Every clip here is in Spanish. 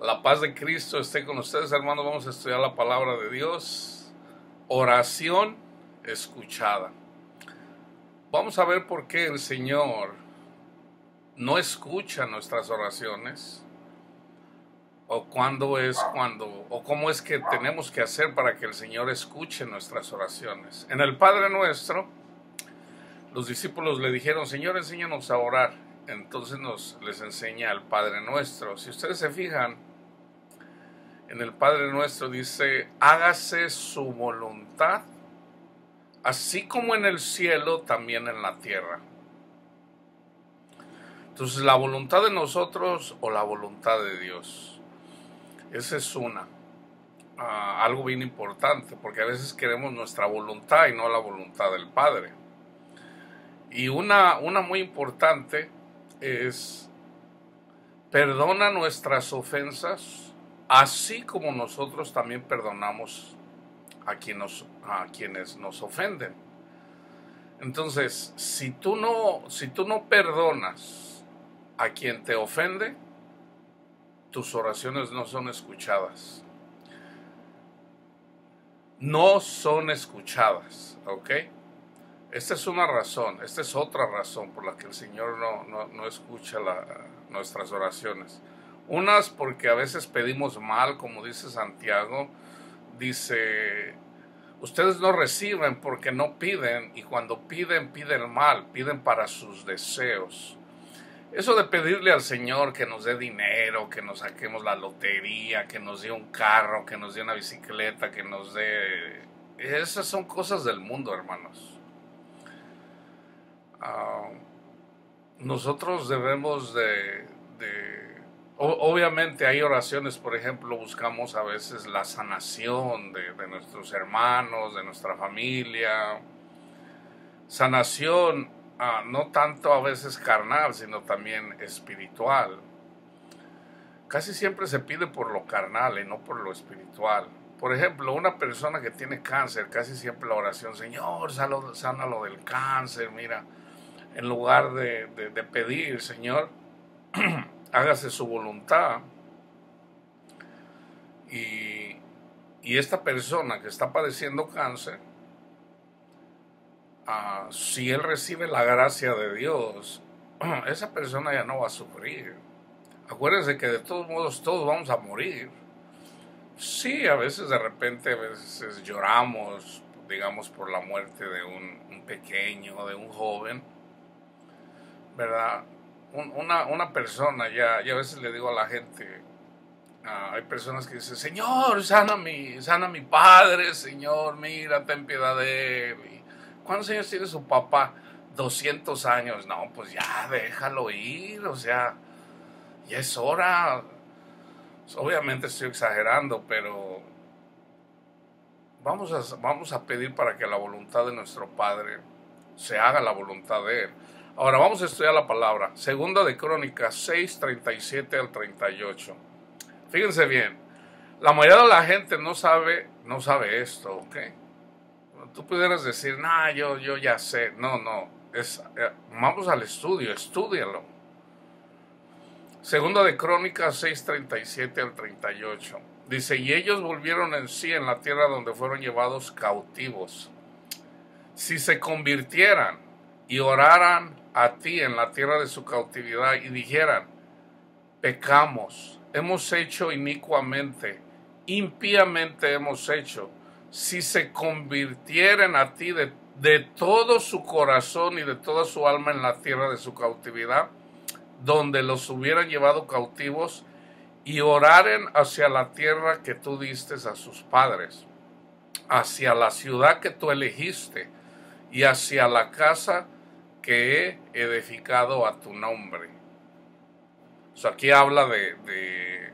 La paz de Cristo esté con ustedes, hermanos. Vamos a estudiar la palabra de Dios. Oración escuchada. Vamos a ver por qué el Señor no escucha nuestras oraciones, o cómo es que tenemos que hacer para que el Señor escuche nuestras oraciones. En el Padre Nuestro, los discípulos le dijeron: Señor, enséñanos a orar. Entonces les enseña el Padre Nuestro. Si ustedes se fijan, en el Padre Nuestro dice: hágase su voluntad, así como en el cielo, también en la tierra. Entonces, la voluntad de nosotros o la voluntad de Dios. Esa es algo bien importante, porque a veces queremos nuestra voluntad y no la voluntad del Padre. Y una muy importante es: perdona nuestras ofensas, así como nosotros también perdonamos a quienes nos ofenden. Entonces, si tú no perdonas a quien te ofende, tus oraciones no son escuchadas. No son escuchadas, ¿ok? Esta es una razón, esta es otra razón por la que el Señor no escucha nuestras oraciones. Unas porque a veces pedimos mal, como dice Santiago. Dice: ustedes no reciben porque no piden, y cuando piden mal, piden para sus deseos. Eso de pedirle al Señor que nos dé dinero, que nos saquemos la lotería, que nos dé un carro, que nos dé una bicicleta, que nos dé... Esas son cosas del mundo, hermanos. Nosotros debemos obviamente hay oraciones. Por ejemplo, buscamos a veces la sanación de nuestros hermanos, de nuestra familia. Sanación no tanto a veces carnal, sino también espiritual. Casi siempre se pide por lo carnal y no por lo espiritual. Por ejemplo, una persona que tiene cáncer, casi siempre la oración: Señor, sánalo del cáncer. Mira, en lugar de pedir: Señor, hágase su voluntad. Y esta persona que está padeciendo cáncer, si él recibe la gracia de Dios, esa persona ya no va a sufrir. Acuérdense que de todos modos todos vamos a morir. Sí, a veces de repente, a veces lloramos, digamos, por la muerte de un pequeño, de un joven, ¿verdad? Una persona, ya a veces le digo a la gente, hay personas que dicen: Señor, sana a mi padre, Señor, mira, ten piedad de él. ¿Cuántos años tiene su papá? 200 años. No, pues ya déjalo ir, o sea, ya es hora. Obviamente estoy exagerando, pero vamos a pedir para que la voluntad de nuestro Padre se haga la voluntad de Él. Ahora vamos a estudiar la palabra. Segunda de Crónicas 6, 37 al 38. Fíjense bien, la mayoría de la gente no sabe esto, ¿ok? Tú pudieras decir: nah, yo ya sé. No, vamos al estudio, estúdialo. Segunda de Crónicas 6, 37 al 38. Dice: y ellos volvieron en sí en la tierra donde fueron llevados cautivos. Si se convirtieran y oraran a ti en la tierra de su cautividad y dijeran: pecamos, hemos hecho inicuamente, impíamente hemos hecho. Si se convirtieren a ti de todo su corazón y de toda su alma en la tierra de su cautividad, donde los hubieran llevado cautivos, y oraren hacia la tierra que tú diste a sus padres, hacia la ciudad que tú elegiste, y hacia la casa que he edificado a tu nombre. Aquí habla de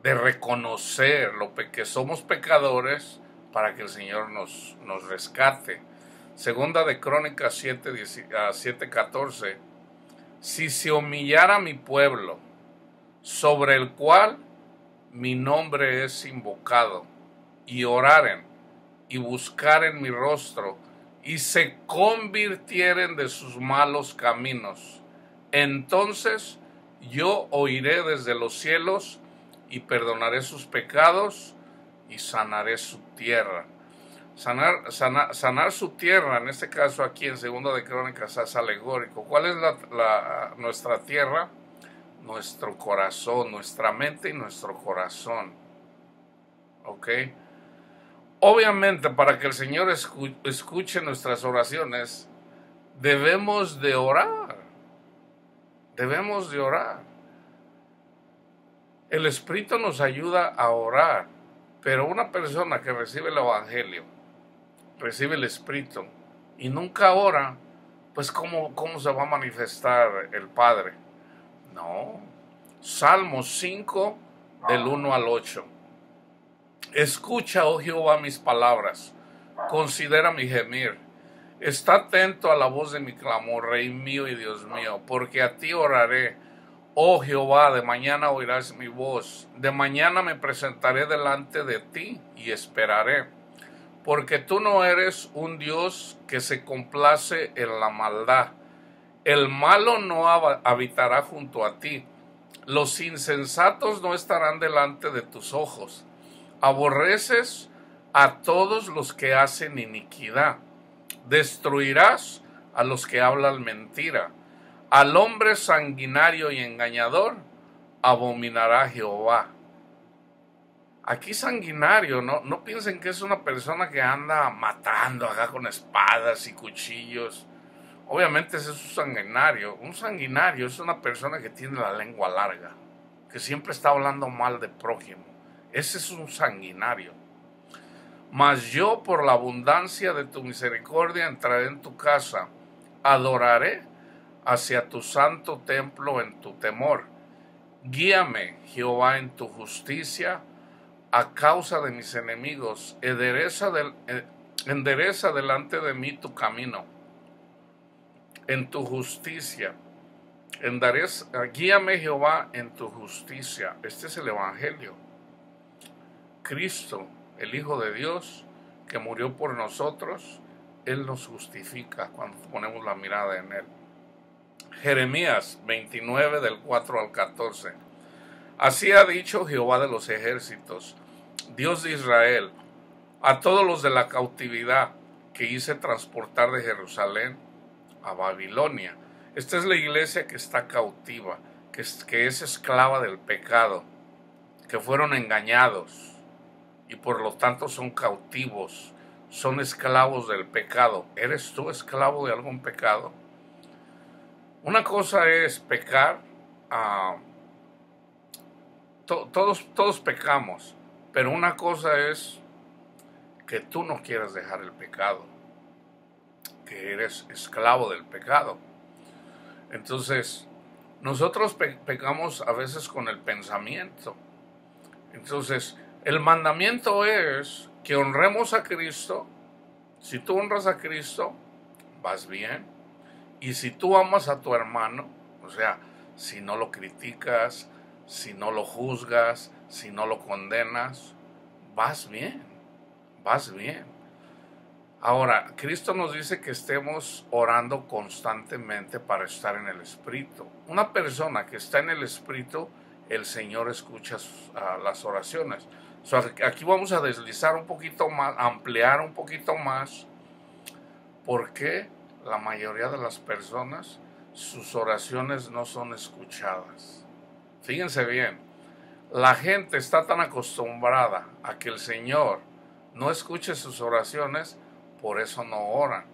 reconocer que somos pecadores para que el Señor nos rescate. Segunda de Crónicas 7, 14. Si se humillara mi pueblo, sobre el cual mi nombre es invocado, y oraren y buscaren mi rostro, y se convirtieren de sus malos caminos, entonces yo oiré desde los cielos y perdonaré sus pecados y sanaré su tierra. Sanar su tierra, en este caso aquí en Segunda de Crónicas es alegórico. ¿Cuál es nuestra tierra? Nuestro corazón, nuestra mente y nuestro corazón. ¿Ok? Obviamente, para que el Señor escuche nuestras oraciones, debemos de orar. Debemos de orar. El Espíritu nos ayuda a orar, pero una persona que recibe el Evangelio, recibe el Espíritu y nunca ora, pues ¿cómo se va a manifestar el Padre? No. Salmos 5, del 1 al 8. Escucha, oh Jehová, mis palabras, considera mi gemir. Está atento a la voz de mi clamor, Rey mío y Dios mío, porque a ti oraré. Oh Jehová, de mañana oirás mi voz, de mañana me presentaré delante de ti y esperaré, porque tú no eres un Dios que se complace en la maldad. El malo no habitará junto a ti, los insensatos no estarán delante de tus ojos. Aborreces a todos los que hacen iniquidad, destruirás a los que hablan mentira. Al hombre sanguinario y engañador abominará Jehová. Aquí sanguinario, no piensen que es una persona que anda matando acá con espadas y cuchillos. Obviamente ese es un sanguinario. Un sanguinario es una persona que tiene la lengua larga, que siempre está hablando mal de prójimo. Ese es un sanguinario. Mas yo, por la abundancia de tu misericordia, entraré en tu casa, adoraré hacia tu santo templo en tu temor. Guíame, Jehová, en tu justicia, a causa de mis enemigos. Endereza delante de mí tu camino. En tu justicia. Guíame, Jehová, en tu justicia. Este es el Evangelio. Cristo, el Hijo de Dios, que murió por nosotros, Él nos justifica cuando ponemos la mirada en Él. Jeremías 29, del 4 al 14. Así ha dicho Jehová de los ejércitos, Dios de Israel, a todos los de la cautividad que hice transportar de Jerusalén a Babilonia. Esta es la iglesia que está cautiva, que es esclava del pecado, que fueron engañados y por lo tanto son cautivos, son esclavos del pecado. ¿Eres tú esclavo de algún pecado? Una cosa es pecar, todos pecamos, pero una cosa es que tú no quieres dejar el pecado, que eres esclavo del pecado. Entonces, nosotros pecamos a veces con el pensamiento. Entonces, el mandamiento es que honremos a Cristo. Si tú honras a Cristo, vas bien. Y si tú amas a tu hermano, o sea, si no lo criticas, si no lo juzgas, si no lo condenas, vas bien, vas bien. Ahora, Cristo nos dice que estemos orando constantemente para estar en el Espíritu. Una persona que está en el Espíritu, el Señor escucha las oraciones. Aquí vamos a deslizar un poquito más, ampliar un poquito más, porque la mayoría de las personas, sus oraciones no son escuchadas. Fíjense bien, la gente está tan acostumbrada a que el Señor no escuche sus oraciones, por eso no oran.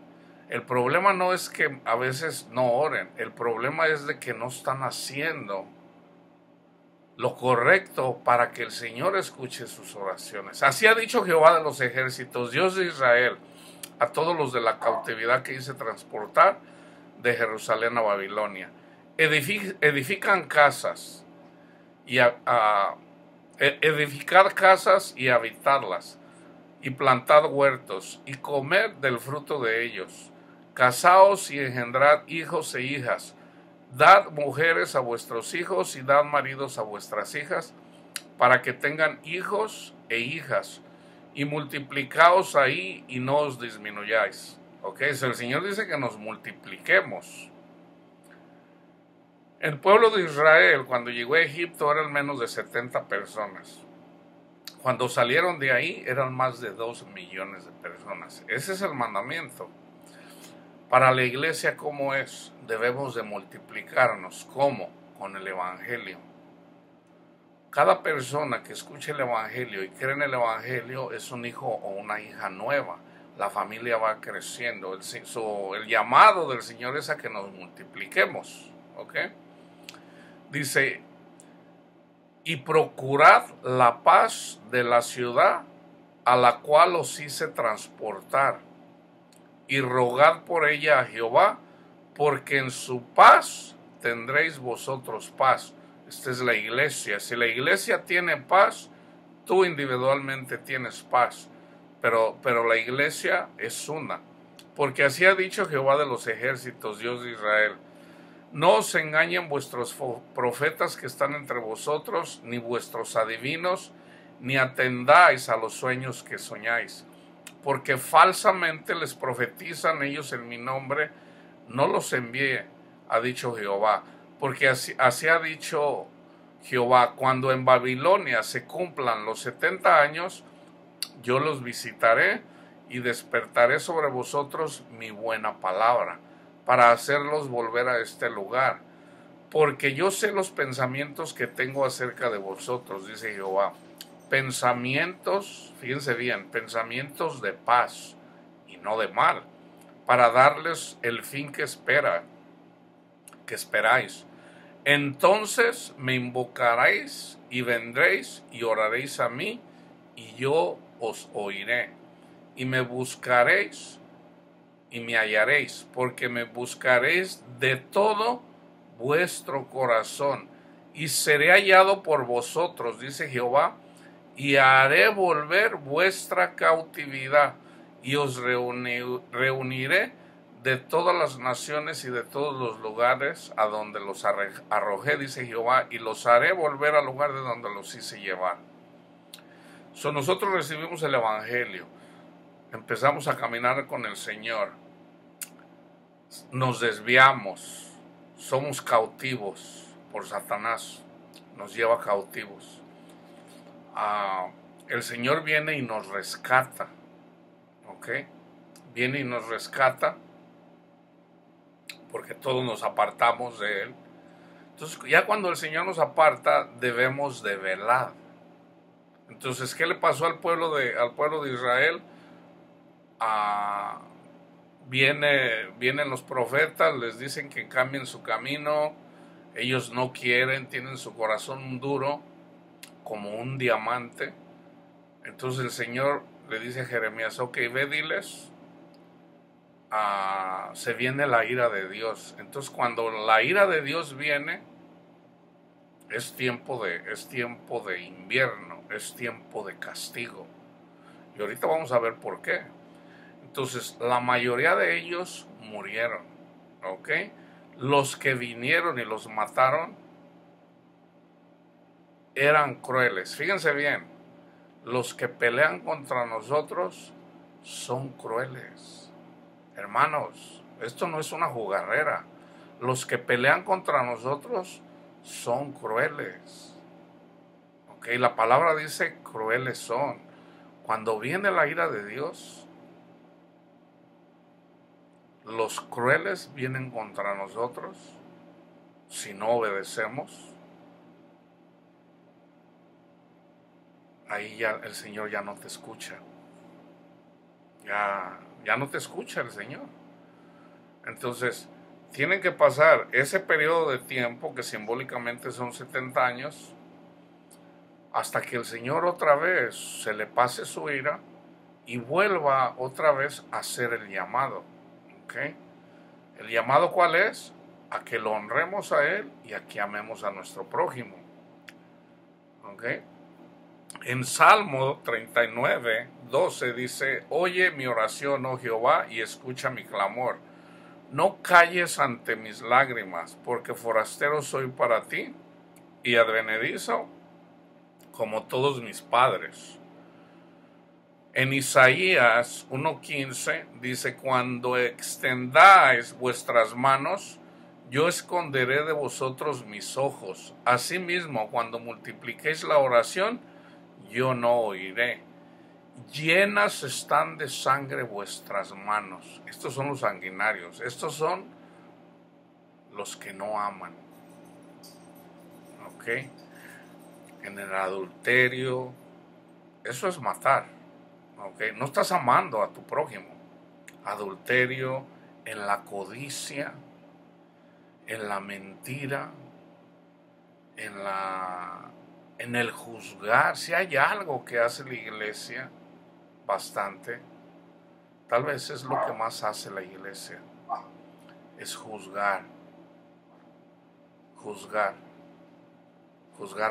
El problema no es que a veces no oren, el problema es de que no están haciendo lo correcto para que el Señor escuche sus oraciones. Así ha dicho Jehová de los ejércitos, Dios de Israel, a todos los de la cautividad que hice transportar de Jerusalén a Babilonia. Edifican casas y edificad casas y habitarlas, y plantad huertos y comed del fruto de ellos. Casaos y engendrad hijos e hijas. Dad mujeres a vuestros hijos y dad maridos a vuestras hijas, para que tengan hijos e hijas, y multiplicaos ahí y no os disminuyáis. Ok, el Señor dice que nos multipliquemos. El pueblo de Israel, cuando llegó a Egipto, eran menos de 70 personas. Cuando salieron de ahí, eran más de 2 millones de personas. Ese es el mandamiento. Para la iglesia, ¿cómo es? Debemos de multiplicarnos. ¿Cómo? Con el Evangelio. Cada persona que escuche el Evangelio y cree en el Evangelio es un hijo o una hija nueva. La familia va creciendo. El llamado del Señor es a que nos multipliquemos. ¿Ok? Dice, y procurad la paz de la ciudad a la cual os hice transportar, y rogad por ella a Jehová, porque en su paz tendréis vosotros paz. Esta es la iglesia. Si la iglesia tiene paz, tú individualmente tienes paz, pero la iglesia es una, porque así ha dicho Jehová de los ejércitos, Dios de Israel: no os engañen vuestros profetas que están entre vosotros, ni vuestros adivinos, ni atendáis a los sueños que soñáis, porque falsamente les profetizan ellos en mi nombre. No los envié, ha dicho Jehová, porque así ha dicho Jehová: cuando en Babilonia se cumplan los 70 años, yo los visitaré y despertaré sobre vosotros mi buena palabra, para hacerlos volver a este lugar, porque yo sé los pensamientos que tengo acerca de vosotros, dice Jehová, pensamientos, fíjense bien, pensamientos de paz y no de mal, para darles el fin que esperáis. Entonces me invocaréis y vendréis y oraréis a mí, y yo os oiré, y me buscaréis y me hallaréis, porque me buscaréis de todo vuestro corazón, y seré hallado por vosotros, dice Jehová, y haré volver vuestra cautividad, y os reuniré de todas las naciones y de todos los lugares a donde los arrojé, dice Jehová, y los haré volver al lugar de donde los hice llevar. Nosotros recibimos el Evangelio, empezamos a caminar con el Señor, nos desviamos, somos cautivos por Satanás, nos lleva cautivos. El Señor viene y nos rescata, ¿ok? Viene y nos rescata, porque todos nos apartamos de Él. Entonces, ya cuando el Señor nos aparta, debemos de velar. Entonces, ¿qué le pasó al pueblo de Israel? Vienen los profetas, les dicen que cambien su camino, ellos no quieren, tienen su corazón duro como un diamante. Entonces el Señor le dice a Jeremías: ok, ve, diles, se viene la ira de Dios. Entonces cuando la ira de Dios viene, es tiempo de invierno, es tiempo de castigo. Y ahorita vamos a ver por qué. Entonces, la mayoría de ellos murieron, ¿ok? Los que vinieron y los mataron eran crueles. Fíjense bien, los que pelean contra nosotros son crueles. Hermanos, esto no es una jugarrera. Los que pelean contra nosotros son crueles. ¿Ok? La palabra dice crueles son. Cuando viene la ira de Dios, los crueles vienen contra nosotros si no obedecemos. Ahí ya el Señor ya no te escucha. Ya no te escucha el Señor. Entonces, tienen que pasar ese periodo de tiempo, que simbólicamente son 70 años, hasta que el Señor otra vez se le pase su ira y vuelva otra vez a hacer el llamado. ¿Okay? ¿El llamado cuál es? A que lo honremos a Él y a que amemos a nuestro prójimo. ¿Okay? En Salmo 39, 12 dice: oye mi oración, oh Jehová, y escucha mi clamor. No calles ante mis lágrimas, porque forastero soy para ti y advenedizo como todos mis padres. En Isaías 1:15 dice: cuando extendáis vuestras manos, yo esconderé de vosotros mis ojos. Asimismo, cuando multipliquéis la oración, yo no oiré. Llenas están de sangre vuestras manos. Estos son los sanguinarios. Estos son los que no aman. ¿Ok? En el adulterio, eso es matar. ¿Ok? No estás amando a tu prójimo. Adulterio, en la codicia, en la mentira, en el juzgar. Si hay algo que hace la iglesia bastante, tal vez es lo que más hace la iglesia, es juzgar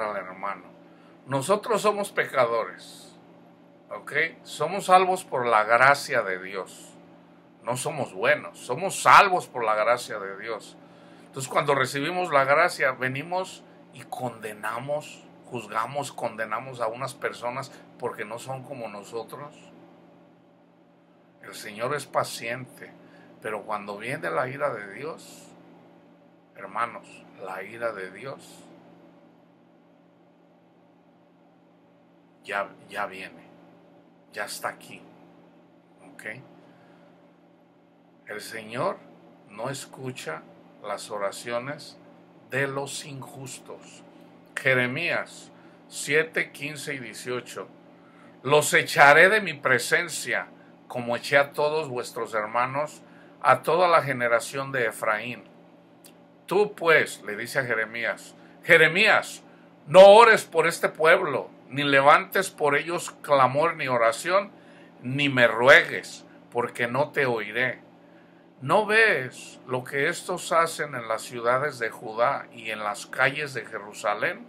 al hermano. Nosotros somos pecadores, ¿ok? Somos salvos por la gracia de Dios. No somos buenos, somos salvos por la gracia de Dios. Entonces, cuando recibimos la gracia, venimos y condenamos, juzgamos, condenamos a unas personas porque no son como nosotros. El Señor es paciente, pero cuando viene la ira de Dios, hermanos, la ira de Dios ya viene, ya está aquí, ¿ok? El Señor no escucha las oraciones de los injustos. Jeremías 7, 15 y 18. Los echaré de mi presencia, como eché a todos vuestros hermanos, a toda la generación de Efraín. Tú pues, le dice a Jeremías, Jeremías, no ores por este pueblo, ni levantes por ellos clamor ni oración, ni me ruegues, porque no te oiré. ¿No ves lo que estos hacen en las ciudades de Judá y en las calles de Jerusalén?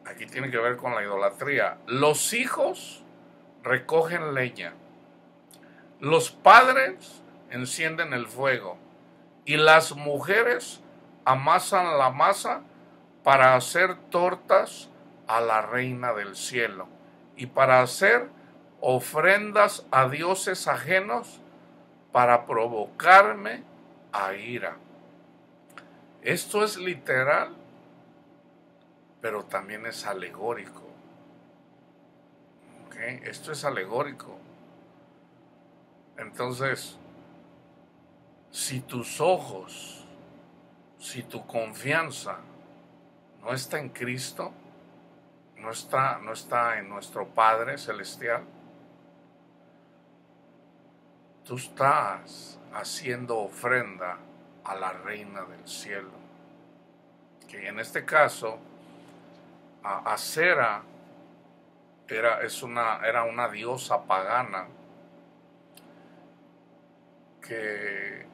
Aquí tiene que ver con la idolatría. Los hijos recogen leña, los padres encienden el fuego y las mujeres amasan la masa para hacer tortas a la reina del cielo y para hacer ofrendas a dioses ajenos para provocarme a ira. Esto es literal, pero también es alegórico. ¿Okay? Esto es alegórico. Entonces, si tus ojos, si tu confianza no está en Cristo, no está en nuestro Padre Celestial, tú estás haciendo ofrenda a la reina del cielo, que en este caso Acera era una diosa pagana que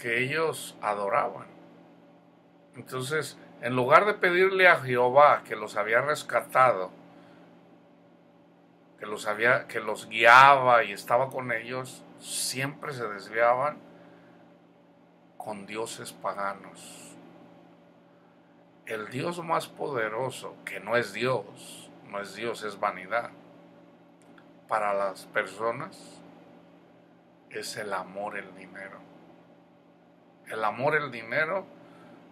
ellos adoraban. Entonces, en lugar de pedirle a Jehová que los había rescatado, que los guiaba y estaba con ellos, siempre se desviaban con dioses paganos. El Dios más poderoso, que no es Dios, es vanidad. Para las personas es el amor, el dinero. El amor, el dinero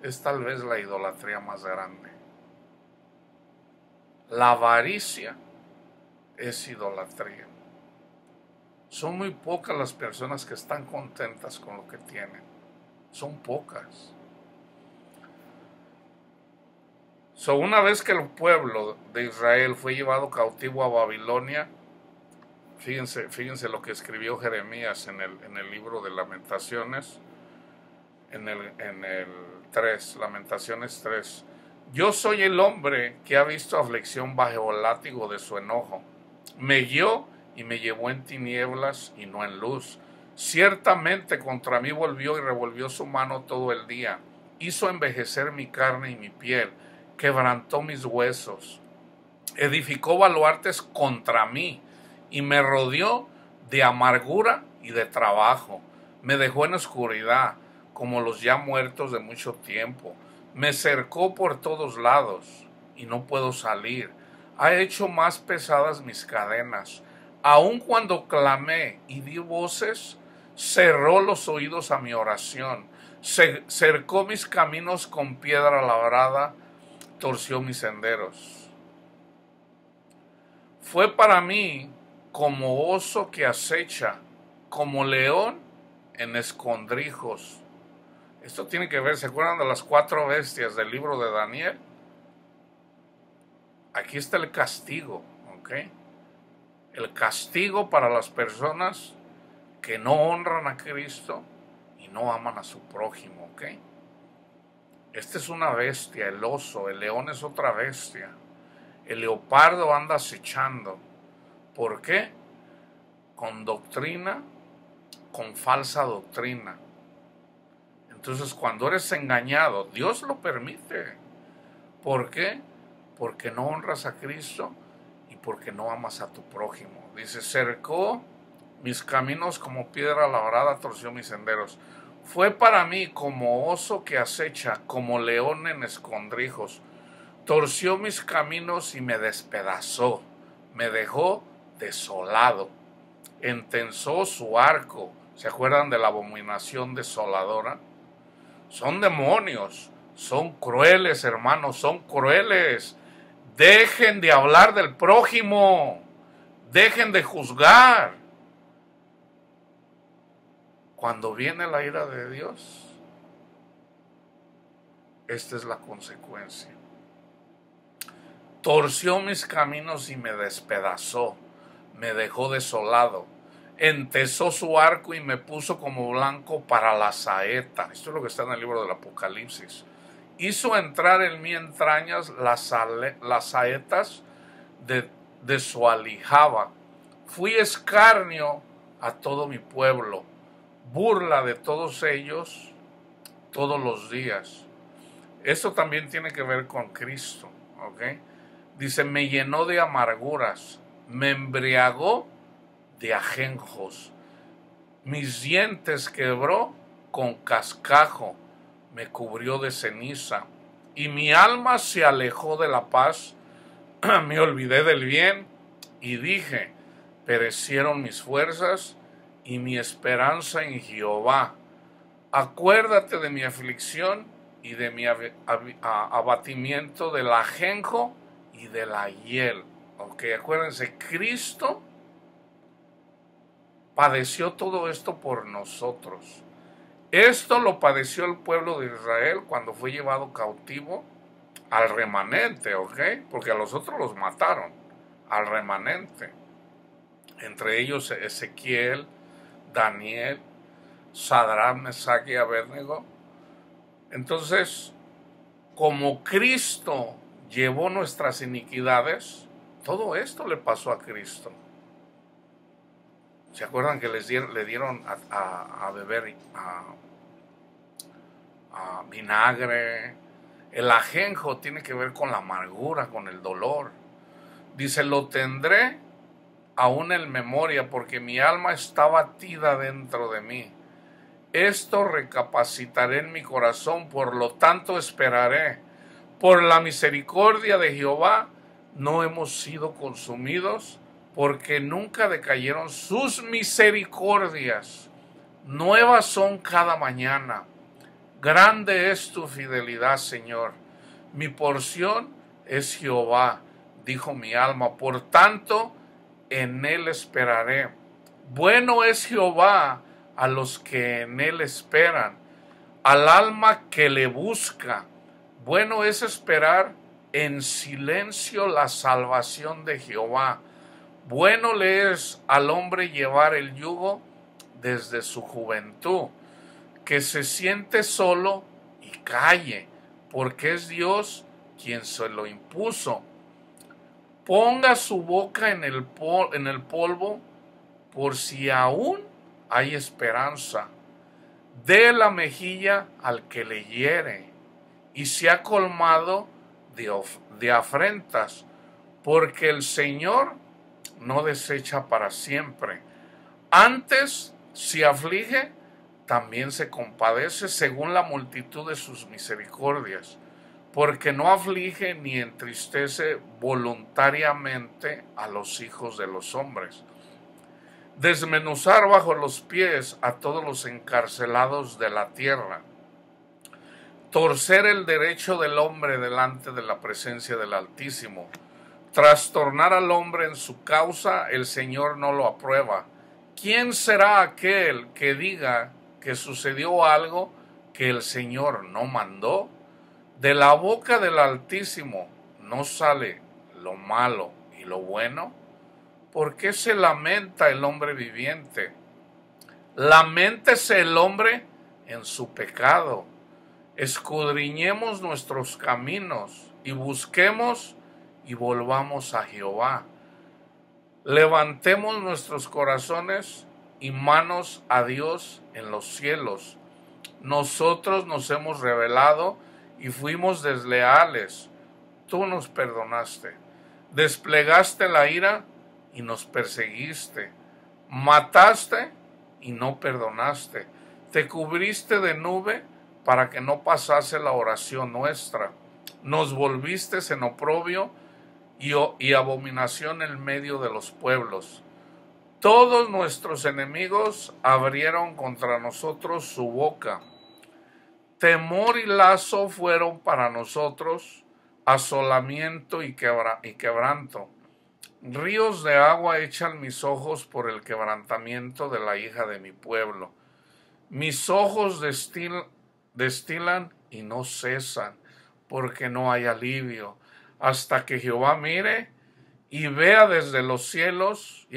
es tal vez la idolatría más grande. La avaricia es idolatría. Son muy pocas las personas que están contentas con lo que tienen. Son pocas. Una vez que el pueblo de Israel fue llevado cautivo a Babilonia, fíjense lo que escribió Jeremías en el libro de Lamentaciones, en el 3, Lamentaciones 3. Yo soy el hombre que ha visto aflicción bajo el látigo de su enojo. Me guió y me llevó en tinieblas y no en luz. Ciertamente contra mí volvió y revolvió su mano todo el día. Hizo envejecer mi carne y mi piel, quebrantó mis huesos. Edificó baluartes contra mí y me rodeó de amargura y de trabajo. Me dejó en oscuridad, como los ya muertos de mucho tiempo. Me cercó por todos lados y no puedo salir. Ha hecho más pesadas mis cadenas. Aun cuando clamé y di voces, cerró los oídos a mi oración. cercó mis caminos con piedra labrada, torció mis senderos. Fue para mí como oso que acecha, como león en escondrijos. Esto tiene que ver, ¿se acuerdan de las 4 bestias del libro de Daniel? Aquí está el castigo, ¿ok? El castigo para las personas que no honran a Cristo y no aman a su prójimo, ¿ok? Esta es una bestia, el oso, el león es otra bestia. El leopardo anda acechando. ¿Por qué? Con doctrina, con falsa doctrina. Entonces, cuando eres engañado, Dios lo permite. ¿Por qué? Porque no honras a Cristo y porque no amas a tu prójimo. Dice, cercó mis caminos como piedra labrada, torció mis senderos. Fue para mí como oso que acecha, como león en escondrijos. Torció mis caminos y me despedazó, me dejó desolado. Entensó su arco. ¿Se acuerdan de la abominación desoladora? Son demonios, son crueles, hermanos, son crueles. Dejen de hablar del prójimo, dejen de juzgar. Cuando viene la ira de Dios, esta es la consecuencia. Torció mis caminos y me despedazó, me dejó desolado. Entesó su arco y me puso como blanco para la saeta. Esto es lo que está en el libro del Apocalipsis. Hizo entrar en mi entrañas las saetas de su aljaba. Fui escarnio a todo mi pueblo, burla de todos ellos todos los días. Esto también tiene que ver con Cristo, ¿ok? Dice, me llenó de amarguras, me embriagó de ajenjos, mis dientes quebró con cascajo, me cubrió de ceniza, y mi alma se alejó de la paz, me olvidé del bien, y dije, perecieron mis fuerzas y mi esperanza en Jehová. Acuérdate de mi aflicción y de mi abatimiento, del ajenjo y de la hiel. Ok, acuérdense, Cristo padeció todo esto por nosotros. Esto lo padeció el pueblo de Israel cuando fue llevado cautivo, al remanente, ¿ok? Porque a los otros los mataron, al remanente. Entre ellos Ezequiel, Daniel, Sadrach, Mesach y Abednego. Entonces, como Cristo llevó nuestras iniquidades, todo esto le pasó a Cristo. ¿Se acuerdan que le dieron a beber a vinagre? El ajenjo tiene que ver con la amargura, con el dolor. Dice, lo tendré aún en memoria, porque mi alma está batida dentro de mí. Esto recapacitaré en mi corazón, por lo tanto esperaré. Por la misericordia de Jehová no hemos sido consumidos, porque nunca decayeron sus misericordias. Nuevas son cada mañana. Grande es tu fidelidad, Señor. Mi porción es Jehová, dijo mi alma. Por tanto, en él esperaré. Bueno es Jehová a los que en él esperan, al alma que le busca. Bueno es esperar en silencio la salvación de Jehová. Bueno le es al hombre llevar el yugo desde su juventud, que se siente solo y calle, porque es Dios quien se lo impuso. Ponga su boca en el polvo, por si aún hay esperanza. Dé la mejilla al que le hiere, y se ha colmado de afrentas, porque el Señor no desecha para siempre. Antes, si aflige, también se compadece según la multitud de sus misericordias, porque no aflige ni entristece voluntariamente a los hijos de los hombres. Desmenuzar bajo los pies a todos los encarcelados de la tierra. torcer el derecho del hombre delante de la presencia del Altísimo. Trastornar al hombre en su causa, el Señor no lo aprueba. ¿Quién será aquel que diga que sucedió algo que el Señor no mandó? De la boca del Altísimo no sale lo malo y lo bueno. ¿Por qué se lamenta el hombre viviente? Laméntese el hombre en su pecado. Escudriñemos nuestros caminos y busquemos y volvamos a Jehová. Levantemos nuestros corazones y manos a Dios en los cielos. Nosotros nos hemos rebelado y fuimos desleales. Tú nos perdonaste. Desplegaste la ira y nos perseguiste. Mataste y no perdonaste. Te cubriste de nube para que no pasase la oración nuestra. Nos volviste en oprobio y abominación en medio de los pueblos. Todos nuestros enemigos abrieron contra nosotros su boca. Temor y lazo fueron para nosotros, asolamiento y quebranto. Ríos de agua echan mis ojos por el quebrantamiento de la hija de mi pueblo. Mis ojos destilan y no cesan, porque no hay alivio, hasta que Jehová mire y vea desde los cielos,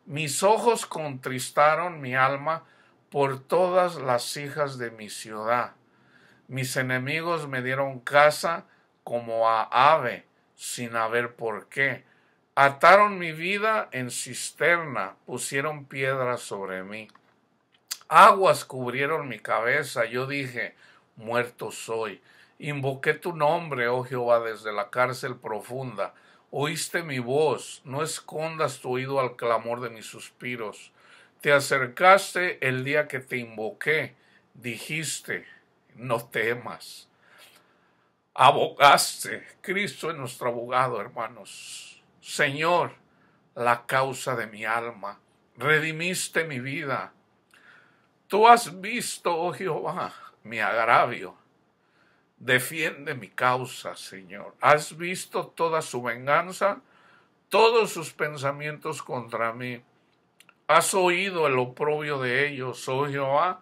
Mis ojos contristaron mi alma por todas las hijas de mi ciudad. Mis enemigos me dieron caza como a ave, sin haber por qué. Ataron mi vida en cisterna, pusieron piedras sobre mí. Aguas cubrieron mi cabeza, yo dije, muerto soy. Invoqué tu nombre, oh Jehová, desde la cárcel profunda. Oíste mi voz, no escondas tu oído al clamor de mis suspiros. Te acercaste el día que te invoqué, dijiste, no temas. Abogaste, Cristo es nuestro abogado, hermanos. Señor, la causa de mi alma, redimiste mi vida. Tú has visto, oh Jehová, mi agravio. Defiende mi causa, Señor. Has visto toda su venganza, todos sus pensamientos contra mí. Has oído el oprobio de ellos, oh Jehová,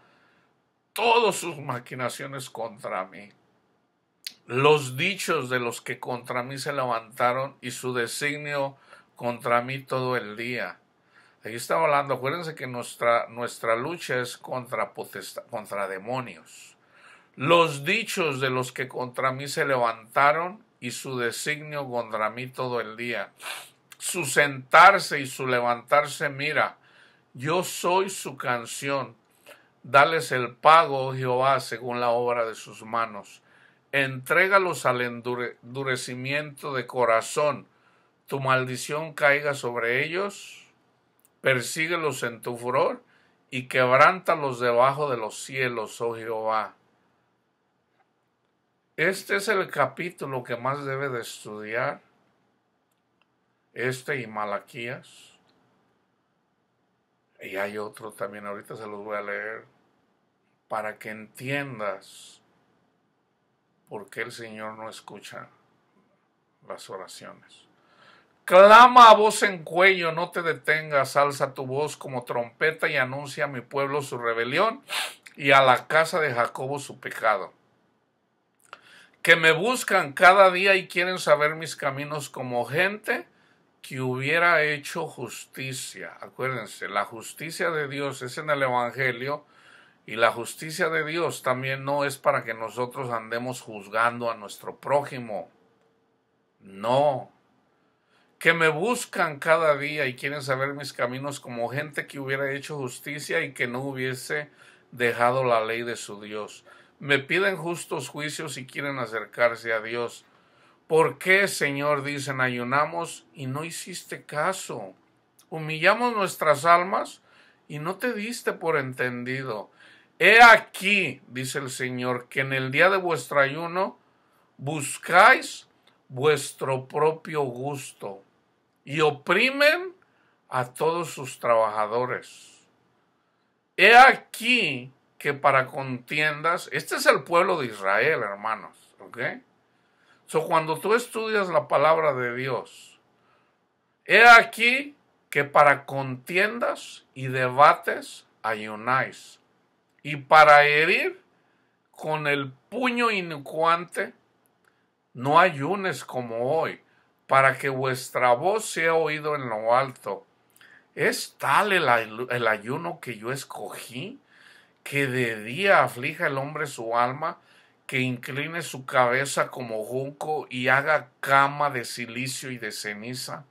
todas sus maquinaciones contra mí. Los dichos de los que contra mí se levantaron y su designio contra mí todo el día. Aquí estamos hablando, acuérdense que nuestra lucha es contra demonios. Los dichos de los que contra mí se levantaron y su designio contra mí todo el día. Su sentarse y su levantarse, mira, yo soy su canción. Dales el pago, oh Jehová, según la obra de sus manos. Entrégalos al endurecimiento de corazón. Tu maldición caiga sobre ellos. Persíguelos en tu furor y quebrántalos debajo de los cielos, oh Jehová. Este es el capítulo que más debe de estudiar, y Malaquías. Y hay otro también, ahorita se los voy a leer, para que entiendas por qué el Señor no escucha las oraciones. Clama a voz en cuello, no te detengas, alza tu voz como trompeta y anuncia a mi pueblo su rebelión y a la casa de Jacobo su pecado. Que me buscan cada día y quieren saber mis caminos como gente que hubiera hecho justicia. Acuérdense, la justicia de Dios es en el Evangelio y la justicia de Dios también no es para que nosotros andemos juzgando a nuestro prójimo. No. Que me buscan cada día y quieren saber mis caminos como gente que hubiera hecho justicia y que no hubiese dejado la ley de su Dios. Me piden justos juicios y quieren acercarse a Dios. ¿Por qué, Señor, dicen, ayunamos y no hiciste caso? Humillamos nuestras almas y no te diste por entendido. He aquí, dice el Señor, que en el día de vuestro ayuno buscáis vuestro propio gusto y oprimen a todos sus trabajadores. He aquí que para contiendas, este es el pueblo de Israel, hermanos, ¿ok? Cuando tú estudias la palabra de Dios, he aquí que para contiendas y debates ayunáis, y para herir con el puño inicuante no ayunes como hoy, para que vuestra voz sea oído en lo alto. ¿Es tal el ayuno que yo escogí, que de día aflija el hombre su alma, que incline su cabeza como junco y haga cama de silicio y de ceniza?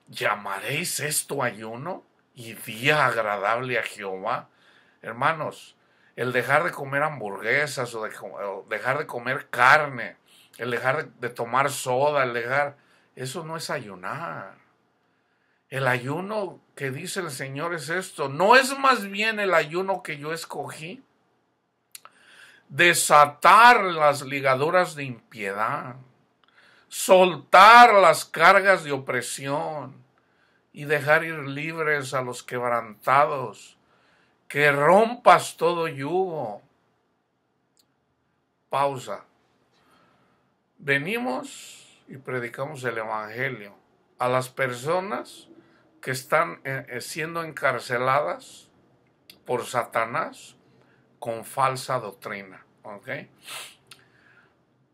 ¿Llamaréis esto ayuno y día agradable a Jehová? Hermanos, el dejar de comer hamburguesas o dejar de comer carne, el dejar de tomar soda, eso no es ayunar. El ayuno que dice el Señor es esto. ¿No es más bien el ayuno que yo escogí? Desatar las ligaduras de impiedad, soltar las cargas de opresión y dejar ir libres a los quebrantados, que rompas todo yugo. Pausa. Venimos y predicamos el Evangelio a las personas que están siendo encarceladas por Satanás con falsa doctrina, ¿ok?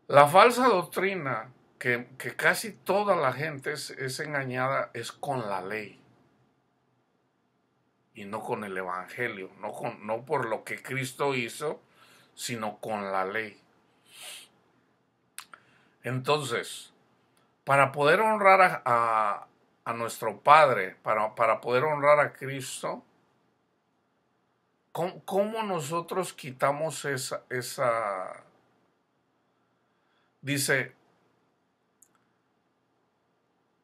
La falsa doctrina que casi toda la gente es engañada es con la ley y no con el Evangelio, no por lo que Cristo hizo, sino con la ley. Entonces, para poder honrar a nuestro Padre, para poder honrar a Cristo, ¿cómo nosotros quitamos esa? Dice,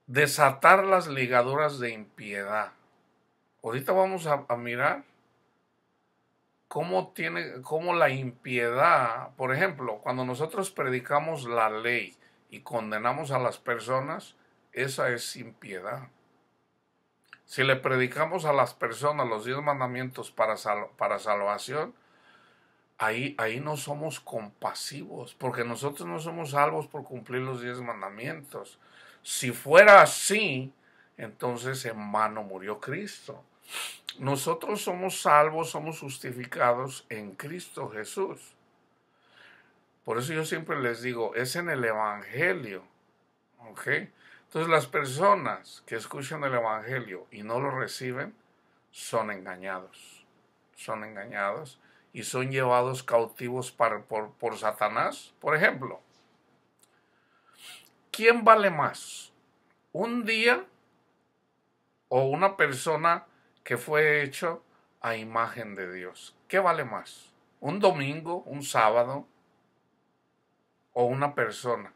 desatar las ligaduras de impiedad. Ahorita vamos a mirar cómo la impiedad, por ejemplo, cuando nosotros predicamos la ley y condenamos a las personas, esa es impiedad. Si le predicamos a las personas los 10 mandamientos para salvación, ahí no somos compasivos, porque nosotros no somos salvos por cumplir los 10 mandamientos. Si fuera así, entonces en vano murió Cristo. Nosotros somos salvos, somos justificados en Cristo Jesús. Por eso yo siempre les digo, es en el Evangelio, ¿ok? Entonces las personas que escuchan el Evangelio y no lo reciben, son engañados y son llevados cautivos por Satanás. Por ejemplo, ¿quién vale más? ¿Un día o una persona que fue hecho a imagen de Dios? ¿Qué vale más? ¿Un domingo, un sábado o una persona?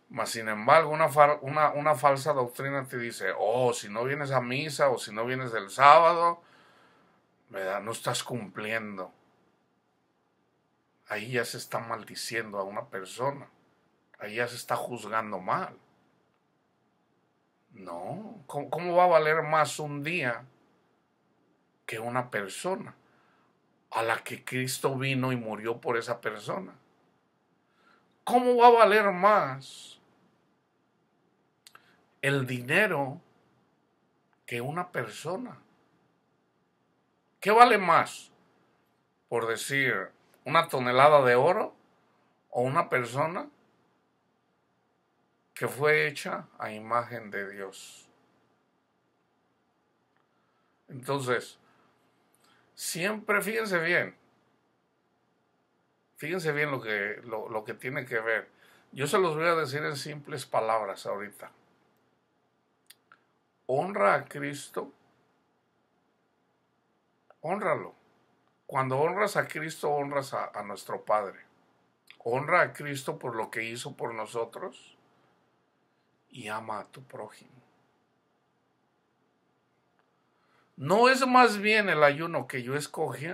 Mas sin embargo, una falsa doctrina te dice, si no vienes a misa o si no vienes el sábado, ¿verdad? No estás cumpliendo. Ahí ya se está maldiciendo a una persona. Ahí ya se está juzgando mal. No, ¿cómo va a valer más un día que una persona a la que Cristo vino y murió por esa persona? ¿Cómo va a valer más el dinero que una persona? ¿Qué vale más? Por decir, ¿una tonelada de oro o una persona que fue hecha a imagen de Dios? Entonces, siempre fíjense bien lo que tiene que ver. Yo se los voy a decir en simples palabras ahorita. Honra a Cristo, hónralo. Cuando honras a Cristo, honras a nuestro Padre. Honra a Cristo por lo que hizo por nosotros y ama a tu prójimo. ¿No es más bien el ayuno que yo escogí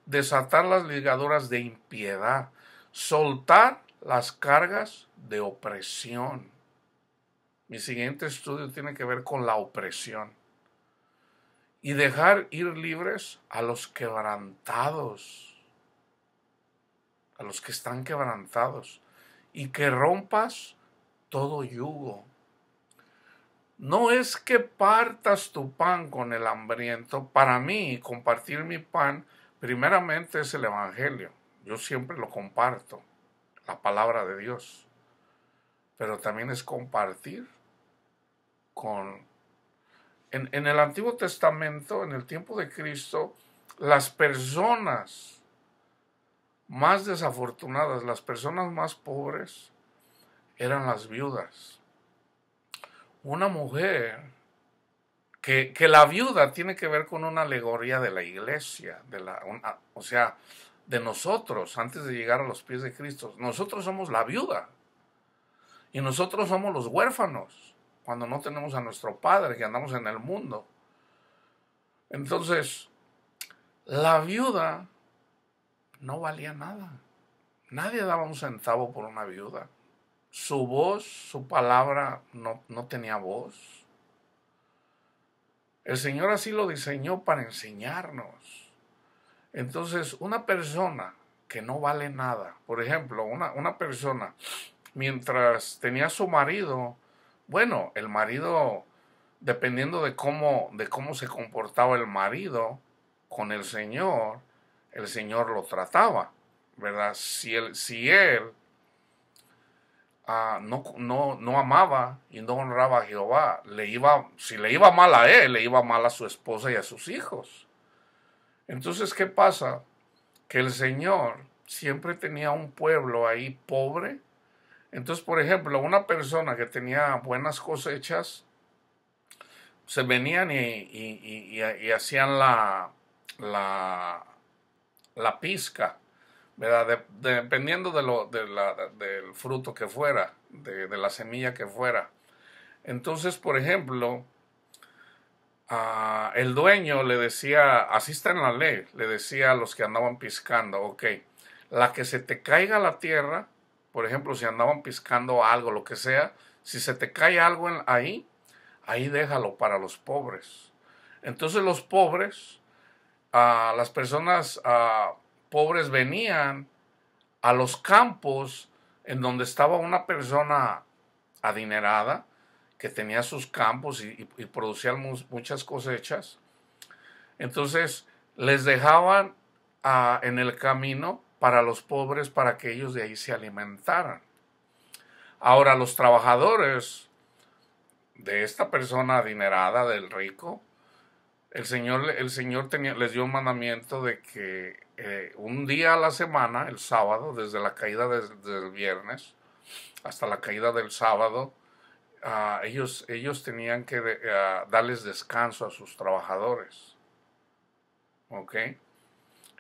desatar las ligaduras de impiedad, soltar las cargas de opresión? Mi siguiente estudio tiene que ver con la opresión. y dejar ir libres a los quebrantados, a los que están quebrantados, y que rompas todo yugo. No es que partas tu pan con el hambriento. Para mí, compartir mi pan, primeramente es el Evangelio. Yo siempre lo comparto, la palabra de Dios. Pero también es compartir con... En el Antiguo Testamento, en el tiempo de Cristo, las personas más desafortunadas, las personas más pobres, eran las viudas. Una mujer, que la viuda tiene que ver con una alegoría de la iglesia, o sea, de nosotros, antes de llegar a los pies de Cristo. Nosotros somos la viuda, y nosotros somos los huérfanos, cuando no tenemos a nuestro padre, que andamos en el mundo. Entonces, la viuda no valía nada. Nadie daba un centavo por una viuda. Su voz, su palabra no tenía voz. El Señor así lo diseñó para enseñarnos. Entonces, una persona que no vale nada, por ejemplo, una persona, mientras tenía a su marido, bueno, el marido, dependiendo de cómo se comportaba el marido con el Señor lo trataba, ¿verdad? Si él no amaba y no honraba a Jehová, si le iba mal a él, le iba mal a su esposa y a sus hijos. Entonces, ¿qué pasa? Que el Señor siempre tenía un pueblo ahí pobre. Entonces, por ejemplo, una persona que tenía buenas cosechas, se venían y hacían la pizca, ¿verdad? Dependiendo del fruto que fuera, de la semilla que fuera. Entonces, por ejemplo, el dueño le decía, así está en la ley, le decía a los que andaban piscando, ok, la que se te caiga a la tierra, por ejemplo, si andaban piscando algo, lo que sea, si se te cae algo ahí déjalo para los pobres. Entonces los pobres, las personas pobres venían a los campos en donde estaba una persona adinerada que tenía sus campos y producía muchas cosechas. Entonces les dejaban en el camino para los pobres, para que ellos de ahí se alimentaran. Ahora los trabajadores de esta persona adinerada, del rico, el Señor les dio un mandamiento de que un día a la semana, el sábado, desde la caída del viernes hasta la caída del sábado, ellos tenían que darles descanso a sus trabajadores. ¿Ok?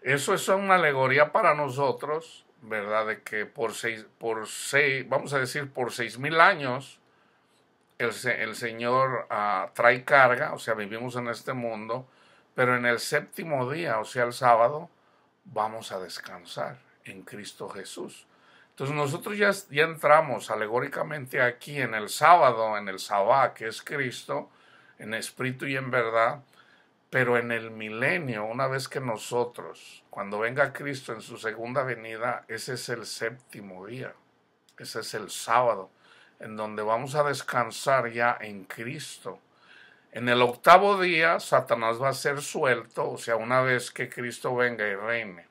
Eso es una alegoría para nosotros, ¿verdad? De que vamos a decir, por 6,000 años, el Señor trae carga, o sea, vivimos en este mundo, pero en el séptimo día, o sea, el sábado, vamos a descansar en Cristo Jesús. Entonces nosotros ya entramos alegóricamente aquí en el sábado, en el Sabá, que es Cristo, en espíritu y en verdad, pero en el milenio, una vez que nosotros, cuando venga Cristo en su segunda venida, ese es el séptimo día, ese es el sábado, en donde vamos a descansar ya en Cristo. En el octavo día, Satanás va a ser suelto, o sea, una vez que Cristo venga y reine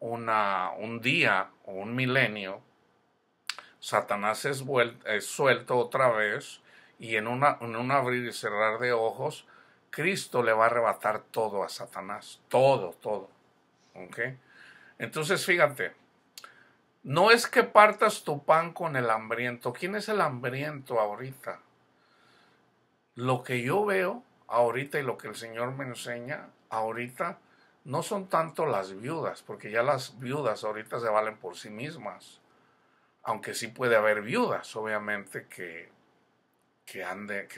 un día o un milenio, Satanás es suelto otra vez, y en un abrir y cerrar de ojos, Cristo le va a arrebatar todo a Satanás, todo. ¿Ok? Entonces, fíjate, no es que partas tu pan con el hambriento. ¿Quién es el hambriento ahorita? Lo que yo veo ahorita y lo que el Señor me enseña ahorita no son tanto las viudas, porque ya las viudas ahorita se valen por sí mismas. Aunque sí puede haber viudas, obviamente, que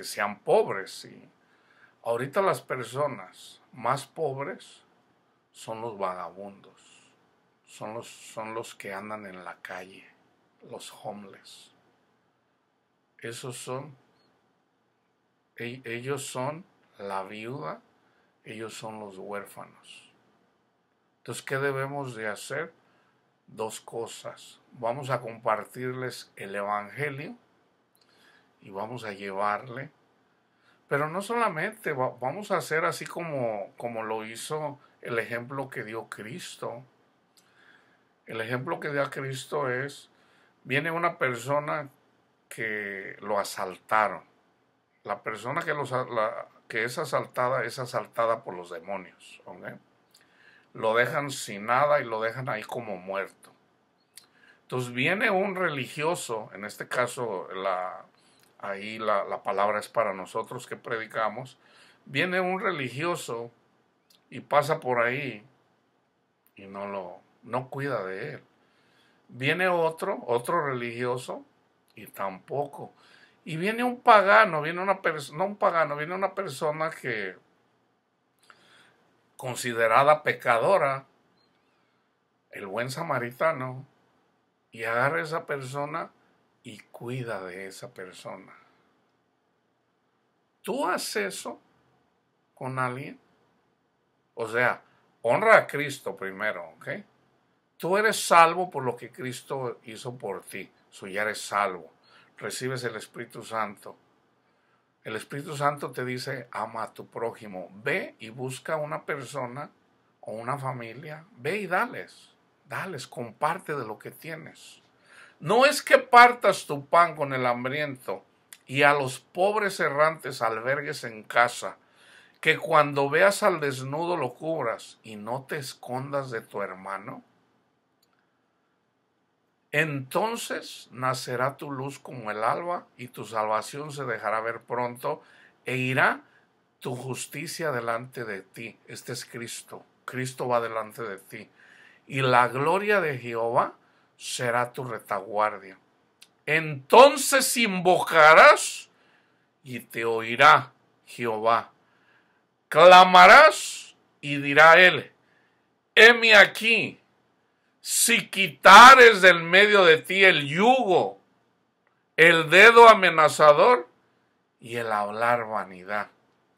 sean pobres, ¿sí? Ahorita las personas más pobres son los vagabundos, son los que andan en la calle, los homeless. Ellos son la viuda ellos son los huérfanos. Entonces, ¿qué debemos de hacer? Dos cosas. Vamos a compartirles el Evangelio y vamos a llevarle. Pero no solamente, vamos a hacer así como lo hizo el ejemplo que dio Cristo. El ejemplo que dio Cristo es, viene una persona que lo asaltaron. La persona que es asaltada por los demonios. ¿Okay? Lo dejan sin nada y lo dejan ahí como muerto. Entonces viene un religioso, en este caso la palabra es para nosotros que predicamos, viene un religioso y pasa por ahí y no cuida de él. Viene otro religioso y tampoco. Y viene un pagano, viene una persona que considerada pecadora, el buen samaritano, y agarra a esa persona y cuida de esa persona. ¿Tú haces eso con alguien? O sea, honra a Cristo primero, ¿ok? Tú eres salvo por lo que Cristo hizo por ti. Ya eres salvo. Recibes el Espíritu Santo. El Espíritu Santo te dice, ama a tu prójimo. Ve y busca una persona o una familia. Ve y dales, comparte de lo que tienes. No es que partas tu pan con el hambriento y a los pobres errantes albergues en casa, que cuando veas al desnudo lo cubras y no te escondas de tu hermano. Entonces nacerá tu luz como el alba y tu salvación se dejará ver pronto e irá tu justicia delante de ti. Este es Cristo. Cristo va delante de ti. Y la gloria de Jehová será tu retaguardia. Entonces invocarás y te oirá Jehová. Clamarás y dirá él, heme aquí. Si quitares del medio de ti el yugo, el dedo amenazador y el hablar vanidad,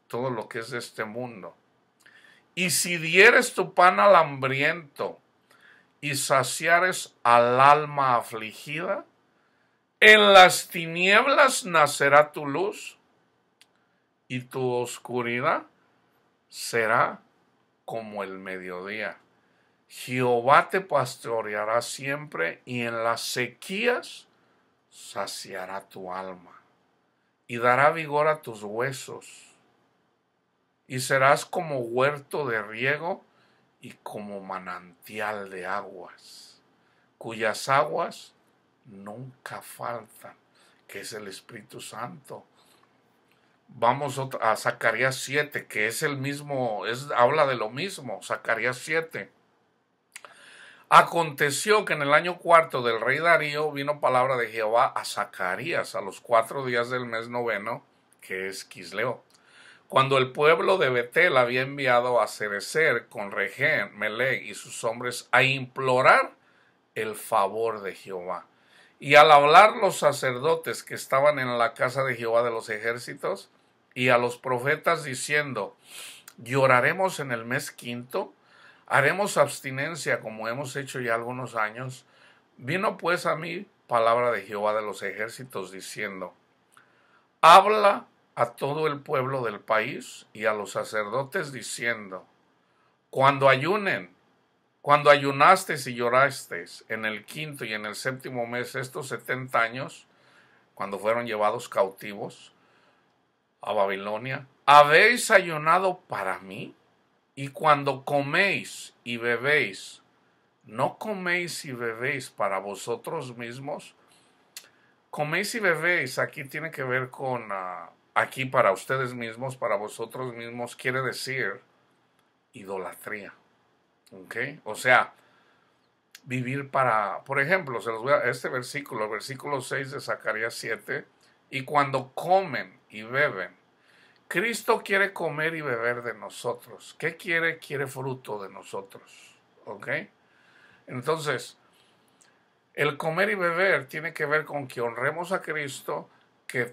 todo lo que es de este mundo. Y si dieres tu pan al hambriento y saciares al alma afligida, en las tinieblas nacerá tu luz y tu oscuridad será como el mediodía. Jehová te pastoreará siempre y en las sequías saciará tu alma y dará vigor a tus huesos. Y serás como huerto de riego y como manantial de aguas, cuyas aguas nunca faltan, que es el Espíritu Santo. Vamos a Zacarías 7, que es el mismo, habla de lo mismo, Zacarías 7. Aconteció que en el año 4 del rey Darío vino palabra de Jehová a Zacarías a los 4 días del mes 9, que es Quisleo, cuando el pueblo de Betel había enviado a Cerecer con Regén, Melec y sus hombres a implorar el favor de Jehová. Y al hablar los sacerdotes que estaban en la casa de Jehová de los ejércitos y a los profetas diciendo, lloraremos en el mes 5, haremos abstinencia como hemos hecho ya algunos años. Vino pues a mí palabra de Jehová de los ejércitos diciendo, habla a todo el pueblo del país y a los sacerdotes diciendo, cuando ayunasteis y llorasteis en el 5º y en el 7º mes, estos 70 años, cuando fueron llevados cautivos a Babilonia, ¿habéis ayunado para mí? Y cuando coméis y bebéis, ¿no coméis y bebéis para vosotros mismos? Coméis y bebéis, aquí tiene que ver con, aquí para ustedes mismos, para vosotros mismos, quiere decir idolatría. ¿Ok? O sea, vivir para, por ejemplo, se los voy a este versículo, el versículo 6 de Zacarías 7, y cuando comen y beben, Cristo quiere comer y beber de nosotros. ¿Qué quiere? Quiere fruto de nosotros. ¿Ok? Entonces, el comer y beber tiene que ver con que honremos a Cristo, que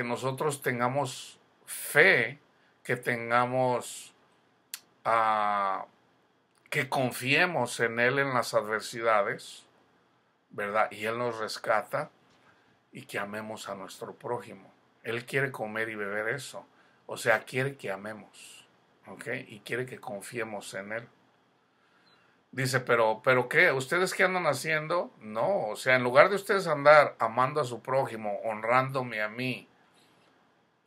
nosotros tengamos fe, que tengamos, que confiemos en Él en las adversidades, ¿verdad? Y Él nos rescata, y que amemos a nuestro prójimo. Él quiere comer y beber eso. O sea, quiere que amemos, ¿ok? Y quiere que confiemos en Él. Dice, pero ¿qué? ¿Ustedes qué andan haciendo? No, o sea, en lugar de ustedes andar amando a su prójimo, honrándome a mí,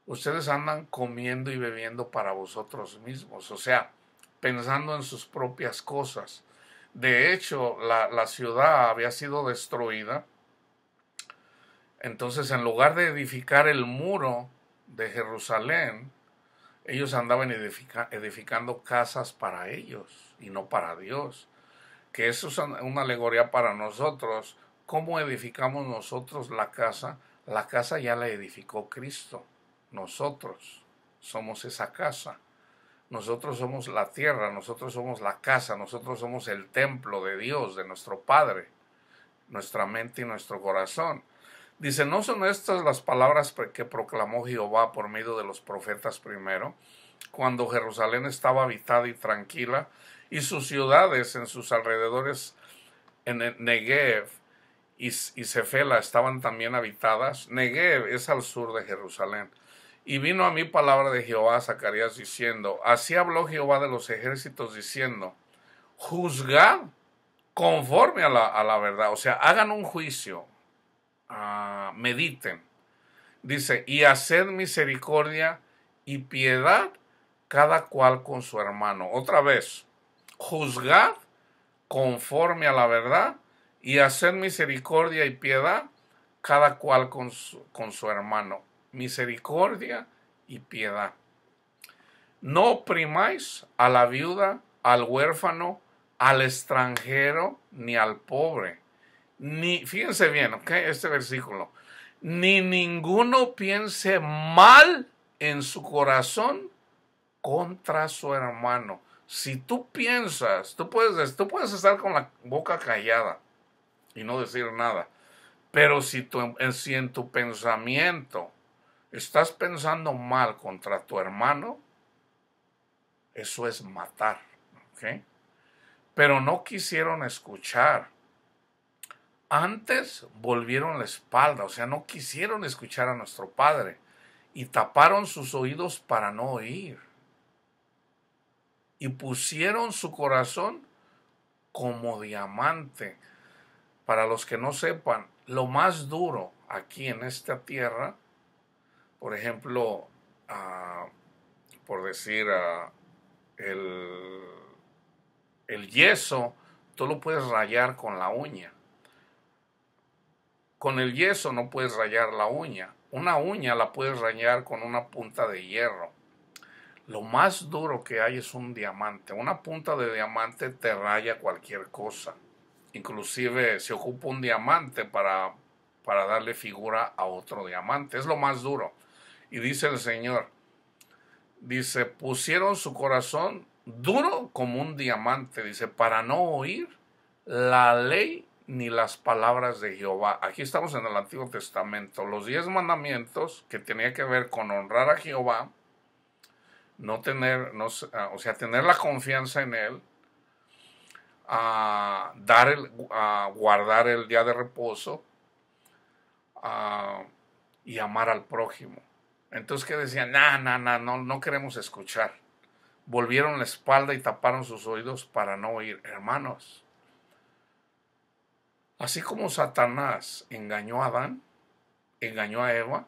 ustedes andan comiendo y bebiendo para vosotros mismos, o sea, pensando en sus propias cosas. De hecho, la ciudad había sido destruida. Entonces, en lugar de edificar el muro de Jerusalén, ellos andaban edificando casas para ellos y no para Dios. Que eso es una alegoría para nosotros. ¿Cómo edificamos nosotros la casa? La casa ya la edificó Cristo. Nosotros somos esa casa. Nosotros somos la tierra, nosotros somos la casa, nosotros somos el templo de Dios, de nuestro Padre, nuestra mente y nuestro corazón. Dice, ¿no son estas las palabras que proclamó Jehová por medio de los profetas primero, cuando Jerusalén estaba habitada y tranquila, y sus ciudades en sus alrededores, en Negev y Cefela, estaban también habitadas? Negev es al sur de Jerusalén. Y vino a mí palabra de Jehová a Zacarías diciendo, así habló Jehová de los ejércitos diciendo, juzgad conforme a la verdad, o sea, hagan un juicio, mediten. Dice, y haced misericordia y piedad cada cual con su hermano. Otra vez, juzgad conforme a la verdad y haced misericordia y piedad cada cual con su hermano. Misericordia y piedad. No oprimáis a la viuda, al huérfano, al extranjero, ni al pobre. Ni, fíjense bien, ¿ok? Este versículo. Ni ninguno piense mal en su corazón contra su hermano. Si tú piensas, tú puedes estar con la boca callada y no decir nada. Pero si en tu pensamiento estás pensando mal contra tu hermano, eso es matar, ¿ok? Pero no quisieron escuchar. Antes volvieron la espalda, o sea, no quisieron escuchar a nuestro Padre y taparon sus oídos para no oír. Y pusieron su corazón como diamante. Para los que no sepan, lo más duro aquí en esta tierra, por ejemplo, por decir, el yeso, tú lo puedes rayar con la uña. Con el yeso no puedes rayar la uña. Una uña la puedes rayar con una punta de hierro. Lo más duro que hay es un diamante. Una punta de diamante te raya cualquier cosa. Inclusive se ocupa un diamante para darle figura a otro diamante. Es lo más duro. Y dice el Señor, dice, pusieron su corazón duro como un diamante, dice, para no oír la ley ni las palabras de Jehová. Aquí estamos en el Antiguo Testamento. Los 10 mandamientos que tenía que ver con honrar a Jehová, tener la confianza en Él, guardar el día de reposo, y amar al prójimo. Entonces, ¿qué decían? No queremos escuchar. Volvieron la espalda y taparon sus oídos para no oír. Hermanos, así como Satanás engañó a Adán, engañó a Eva,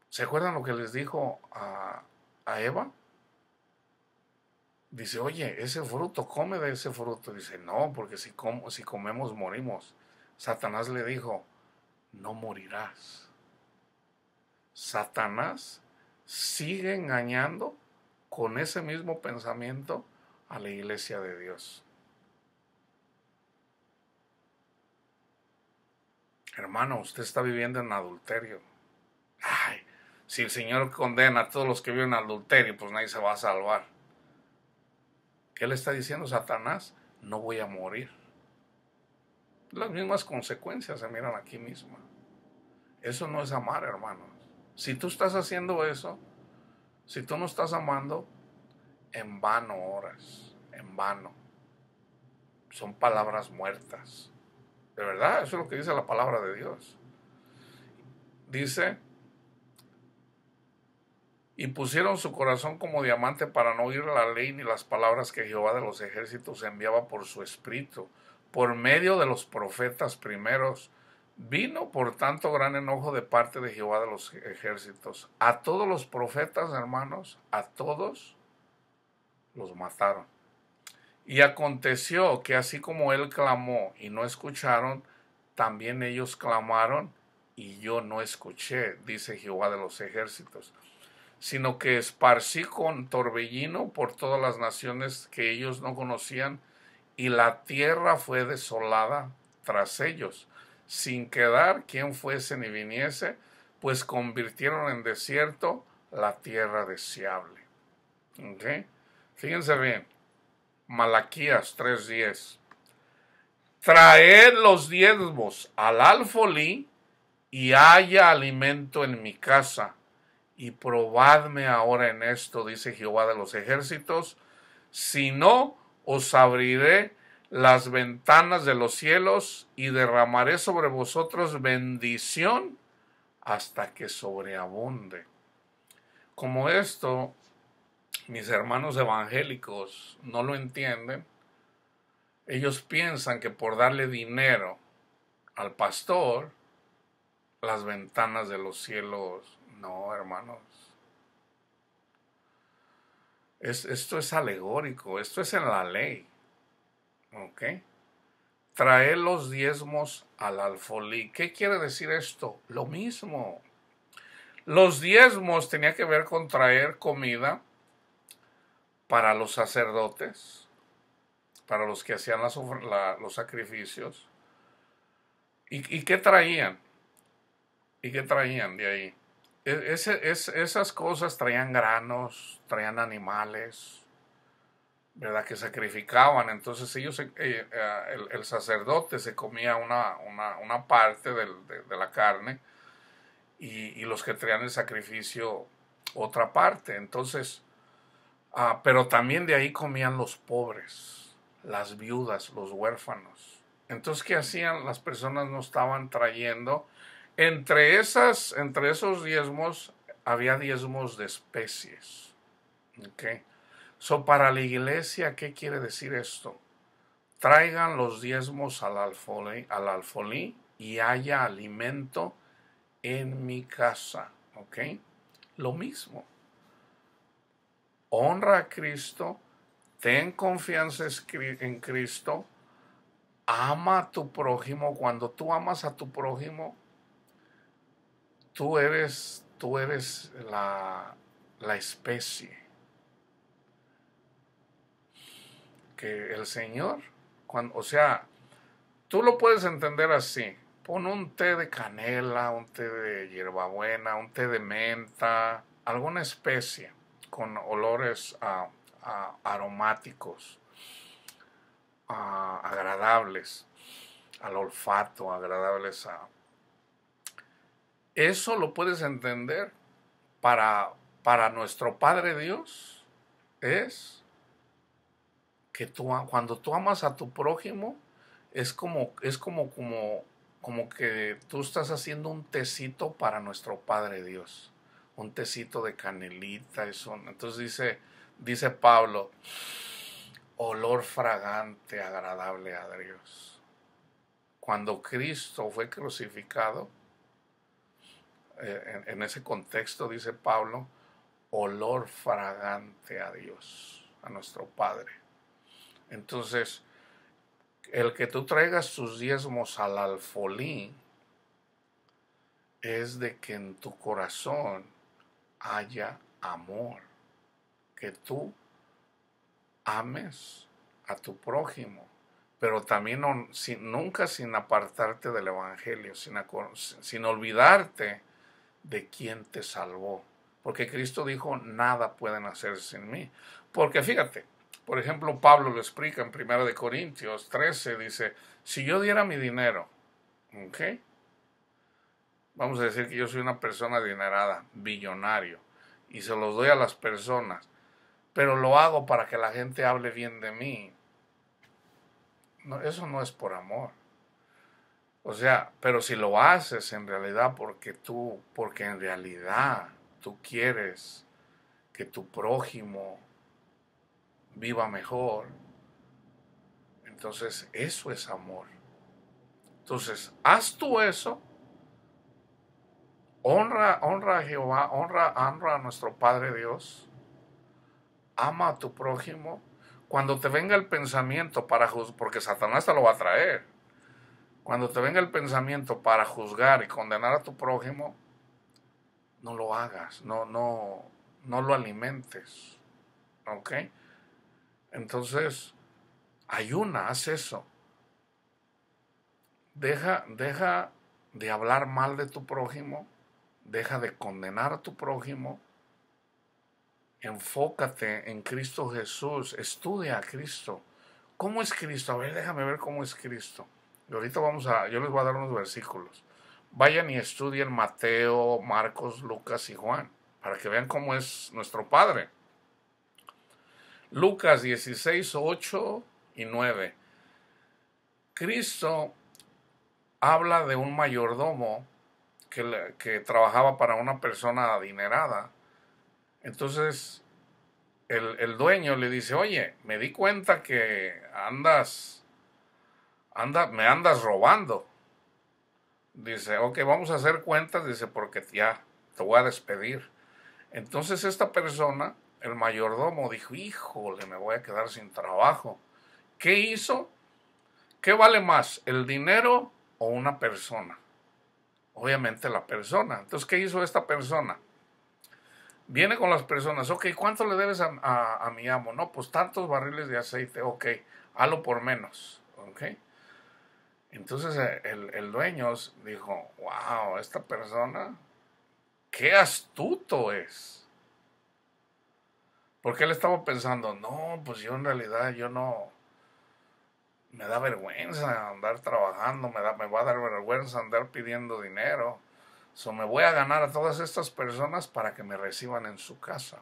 ¿se acuerdan lo que les dijo a Eva? Dice, oye, ese fruto, come de ese fruto. Dice, no, porque si comemos morimos. Satanás le dijo, no morirás. Satanás sigue engañando con ese mismo pensamiento a la iglesia de Dios. Hermano, usted está viviendo en adulterio. Ay, si el Señor condena a todos los que viven en adulterio, pues nadie se va a salvar. ¿Qué le está diciendo Satanás? No voy a morir. Las mismas consecuencias se miran aquí mismo. Eso no es amar, hermanos. Si tú estás haciendo eso, Si tú no estás amando, en vano oras, en vano. Son palabras muertas. De verdad, eso es lo que dice la palabra de Dios. Dice, y pusieron su corazón como diamante para no oír la ley ni las palabras que Jehová de los ejércitos enviaba por su espíritu, por medio de los profetas primeros. Vino por tanto gran enojo de parte de Jehová de los ejércitos. A todos los profetas, hermanos, a todos los mataron. Y aconteció que así como él clamó y no escucharon, también ellos clamaron y yo no escuché, dice Jehová de los ejércitos, sino que esparcí con torbellino por todas las naciones que ellos no conocían, y la tierra fue desolada tras ellos, sin quedar quien fuese ni viniese, pues convirtieron en desierto la tierra deseable. ¿Okay? Fíjense bien, Malaquías 3:10. Traed los diezmos al alfolí y haya alimento en mi casa. Y probadme ahora en esto, dice Jehová de los ejércitos, si no, os abriré las ventanas de los cielos y derramaré sobre vosotros bendición hasta que sobreabunde. Como esto, mis hermanos evangélicos no lo entienden, ellos piensan que por darle dinero al pastor, las ventanas de los cielos, no, hermanos. Esto es alegórico, esto es en la ley. ¿Ok? Traer los diezmos al alfolí. ¿Qué quiere decir esto? Lo mismo. Los diezmos tenía que ver con traer comida para los sacerdotes, para los que hacían los sacrificios. ¿Y qué traían? ¿Y qué traían de ahí? Esas cosas traían granos, traían animales, ¿verdad? Que sacrificaban. Entonces ellos, el sacerdote se comía una parte de la carne y los que traían el sacrificio otra parte. Entonces, pero también de ahí comían los pobres, las viudas, los huérfanos. Entonces, ¿qué hacían? Las personas no estaban trayendo. Entre esos diezmos había diezmos de especies. ¿Okay? Para la iglesia, ¿qué quiere decir esto? Traigan los diezmos al alfolí y haya alimento en mi casa. ¿Ok? Lo mismo. Honra a Cristo, ten confianza en Cristo, ama a tu prójimo. Cuando tú amas a tu prójimo, tú eres la especie que el Señor, o sea, tú lo puedes entender así. Pon un té de canela, un té de hierbabuena, un té de menta, alguna especie con olores aromáticos, agradables al olfato, agradables a... Eso lo puedes entender para nuestro Padre Dios. Es que cuando tú amas a tu prójimo, es como que tú estás haciendo un tecito para nuestro Padre Dios, un tecito de canelita. Entonces dice Pablo, olor fragante, agradable a Dios. Cuando Cristo fue crucificado, en ese contexto dice Pablo, olor fragante a Dios, a nuestro Padre. Entonces, el que tú traigas tus diezmos al alfolí es de que en tu corazón haya amor, que tú ames a tu prójimo, pero también nunca sin apartarte del evangelio, sin olvidarte de quien te salvó, porque Cristo dijo, nada pueden hacer sin mí. Porque fíjate, por ejemplo, Pablo lo explica en 1 Corintios 13, dice, si yo diera mi dinero, vamos a decir que yo soy una persona adinerada, billonario, y se los doy a las personas, pero lo hago para que la gente hable bien de mí. No, eso no es por amor. O sea, pero si lo haces en realidad porque en realidad tú quieres que tu prójimo viva mejor, entonces eso es amor. Entonces, haz tú eso, honra a Jehová, honra a nuestro Padre Dios, ama a tu prójimo. Cuando te venga el pensamiento para juzgar, porque Satanás te lo va a traer, cuando te venga el pensamiento para juzgar y condenar a tu prójimo, no lo hagas, no lo alimentes, ¿ok? Entonces, ayuna, haz eso. Deja de hablar mal de tu prójimo, deja de condenar a tu prójimo, enfócate en Cristo Jesús, estudia a Cristo. ¿Cómo es Cristo? A ver, déjame ver cómo es Cristo. Y ahorita yo les voy a dar unos versículos. Vayan y estudien Mateo, Marcos, Lucas y Juan, para que vean cómo es nuestro Padre. Lucas 16, 8 y 9. Cristo habla de un mayordomo que trabajaba para una persona adinerada. Entonces el dueño le dice, oye, me di cuenta que me andas robando. Dice, ok, vamos a hacer cuentas, dice, porque ya te voy a despedir. Entonces esta persona, el mayordomo, dijo, híjole, me voy a quedar sin trabajo. ¿Qué hizo? ¿Qué vale más, el dinero o una persona? Obviamente la persona. Entonces, ¿qué hizo esta persona? Viene con las personas, ok, ¿cuánto le debes a mi amo? No, pues tantos barriles de aceite, ok, hazlo por menos, ok. Entonces el dueño dijo, wow, esta persona, qué astuto es. Porque él estaba pensando, no, pues yo en realidad yo no, me da vergüenza andar trabajando, me va a dar vergüenza andar pidiendo dinero. So, me voy a ganar a todas estas personas para que me reciban en su casa.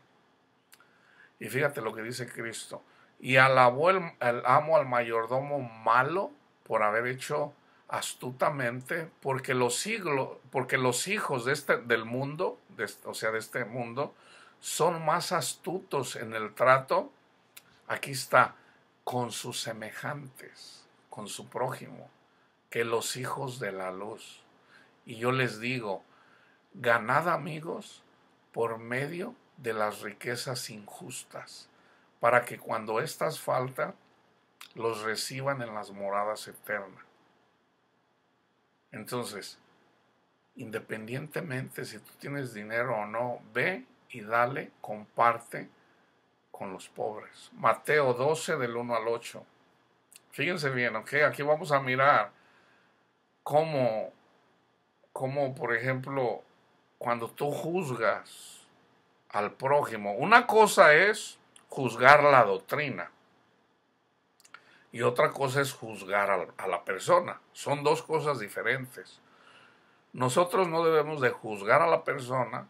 Y fíjate lo que dice Cristo. Y alabó el amo al mayordomo malo por haber hecho astutamente, porque los hijos del mundo, o sea, de este mundo, son más astutos en el trato. Aquí está, con sus semejantes, con su prójimo, que los hijos de la luz. Y yo les digo, ganad amigos por medio de las riquezas injustas, para que cuando éstas faltan, los reciban en las moradas eternas. Entonces, independientemente si tú tienes dinero o no, ve y dale, comparte con los pobres. Mateo 12 del 1 al 8. Fíjense bien, ¿ok? Aquí vamos a mirar cómo por ejemplo, cuando tú juzgas al prójimo, una cosa es juzgar la doctrina y otra cosa es juzgar a la persona. Son dos cosas diferentes. Nosotros no debemos de juzgar a la persona,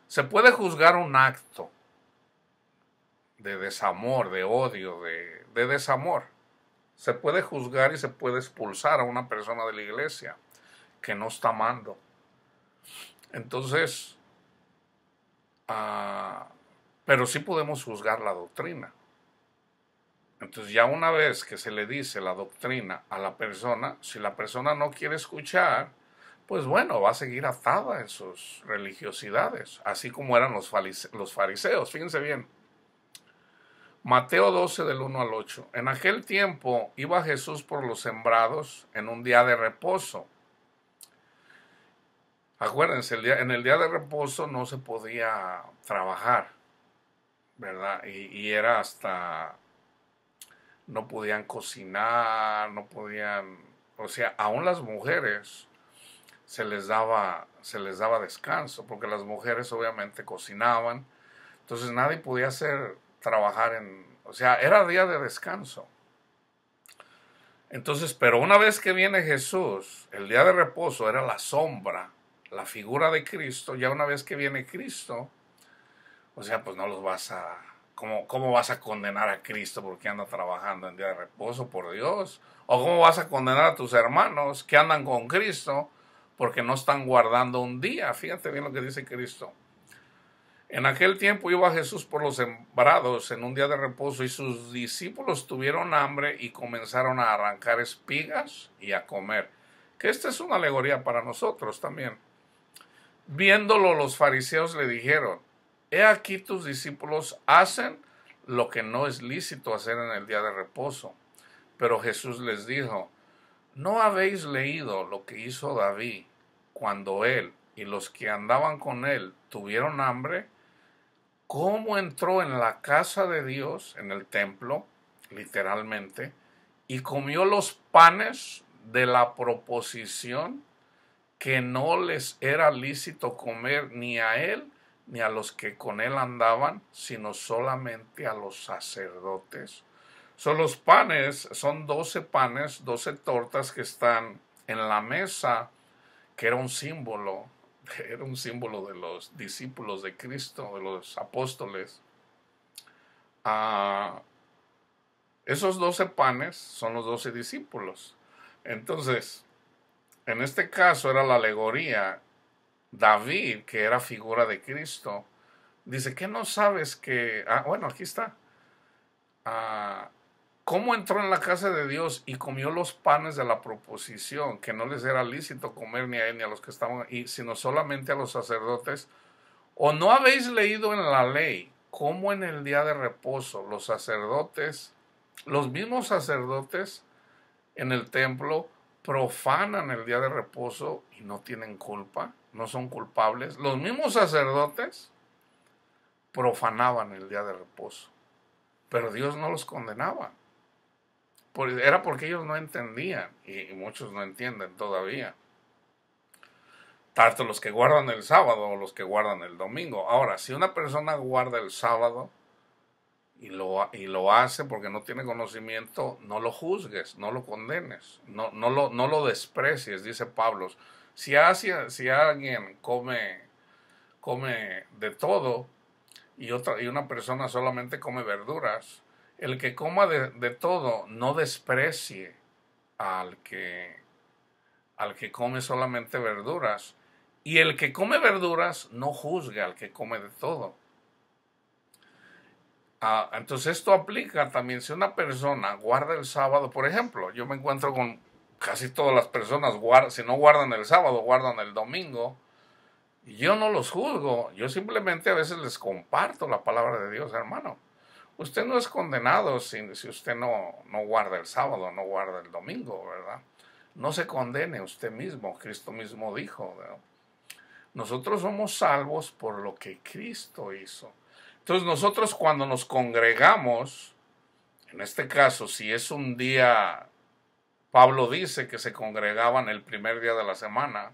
Se puede juzgar un acto de desamor, de odio, de desamor. Se puede juzgar y se puede expulsar a una persona de la iglesia que no está amando. Entonces, pero sí podemos juzgar la doctrina. Entonces ya una vez que se le dice la doctrina a la persona, si la persona no quiere escuchar, pues bueno, va a seguir atada en sus religiosidades, así como eran los fariseos. Fíjense bien. Mateo 12 del 1 al 8. En aquel tiempo iba Jesús por los sembrados en un día de reposo. Acuérdense, en el día de reposo no se podía trabajar, ¿verdad? Y era hasta, no podían cocinar, no podían, o sea, aún las mujeres se les daba descanso, porque las mujeres obviamente cocinaban, entonces nadie podía trabajar o sea, era día de descanso. Entonces, pero una vez que viene Jesús, el día de reposo era la sombra la figura de Cristo, ya una vez que viene Cristo, o sea, pues no los vas a... ¿Cómo vas a condenar a Cristo porque anda trabajando en día de reposo, por Dios? ¿O cómo vas a condenar a tus hermanos que andan con Cristo porque no están guardando un día? Fíjate bien lo que dice Cristo. En aquel tiempo iba Jesús por los sembrados en un día de reposo y sus discípulos tuvieron hambre y comenzaron a arrancar espigas y a comer. Que esta es una alegoría para nosotros también. Viéndolo, los fariseos le dijeron: he aquí tus discípulos hacen lo que no es lícito hacer en el día de reposo. Pero Jesús les dijo: ¿no habéis leído lo que hizo David cuando él y los que andaban con él tuvieron hambre? ¿Cómo entró en la casa de Dios, en el templo, literalmente, y comió los panes de la proposición que no les era lícito comer ni a él ni a los que con él andaban, sino solamente a los sacerdotes? Los panes son 12 panes, 12 tortas que están en la mesa, que era un símbolo de los discípulos de Cristo, de los apóstoles. Esos 12 panes son los 12 discípulos. Entonces, en este caso era la alegoría. David, que era figura de Cristo, dice: ¿qué no sabes que...? Bueno, aquí está. ¿Cómo entró en la casa de Dios y comió los panes de la proposición, que no les era lícito comer ni a él ni a los que estaban ahí, sino solamente a los sacerdotes? ¿O no habéis leído en la ley cómo en el día de reposo los sacerdotes, los mismos sacerdotes en el templo, profanan el día de reposo y no tienen culpa, no son culpables? Los mismos sacerdotes profanaban el día de reposo, pero Dios no los condenaba. Era porque ellos no entendían, y muchos no entienden todavía, tanto los que guardan el sábado o los que guardan el domingo. Ahora, si una persona guarda el sábado y lo hace porque no tiene conocimiento, no lo juzgues, no lo condenes, no lo desprecies, dice Pablo. Si alguien come de todo y una persona solamente come verduras, el que coma de todo no desprecie al que come solamente verduras, y el que come verduras no juzgue al que come de todo. Entonces esto aplica también si una persona guarda el sábado. Por ejemplo, yo me encuentro con casi todas las personas, si no guardan el sábado, guardan el domingo. Y yo no los juzgo, yo simplemente a veces les comparto la palabra de Dios. Hermano, usted no es condenado si usted no guarda el sábado, no guarda el domingo, ¿verdad? No se condene usted mismo, Cristo mismo dijo, ¿verdad? Nosotros somos salvos por lo que Cristo hizo. Entonces nosotros cuando nos congregamos, en este caso, si es un día, Pablo dice que se congregaban el primer día de la semana,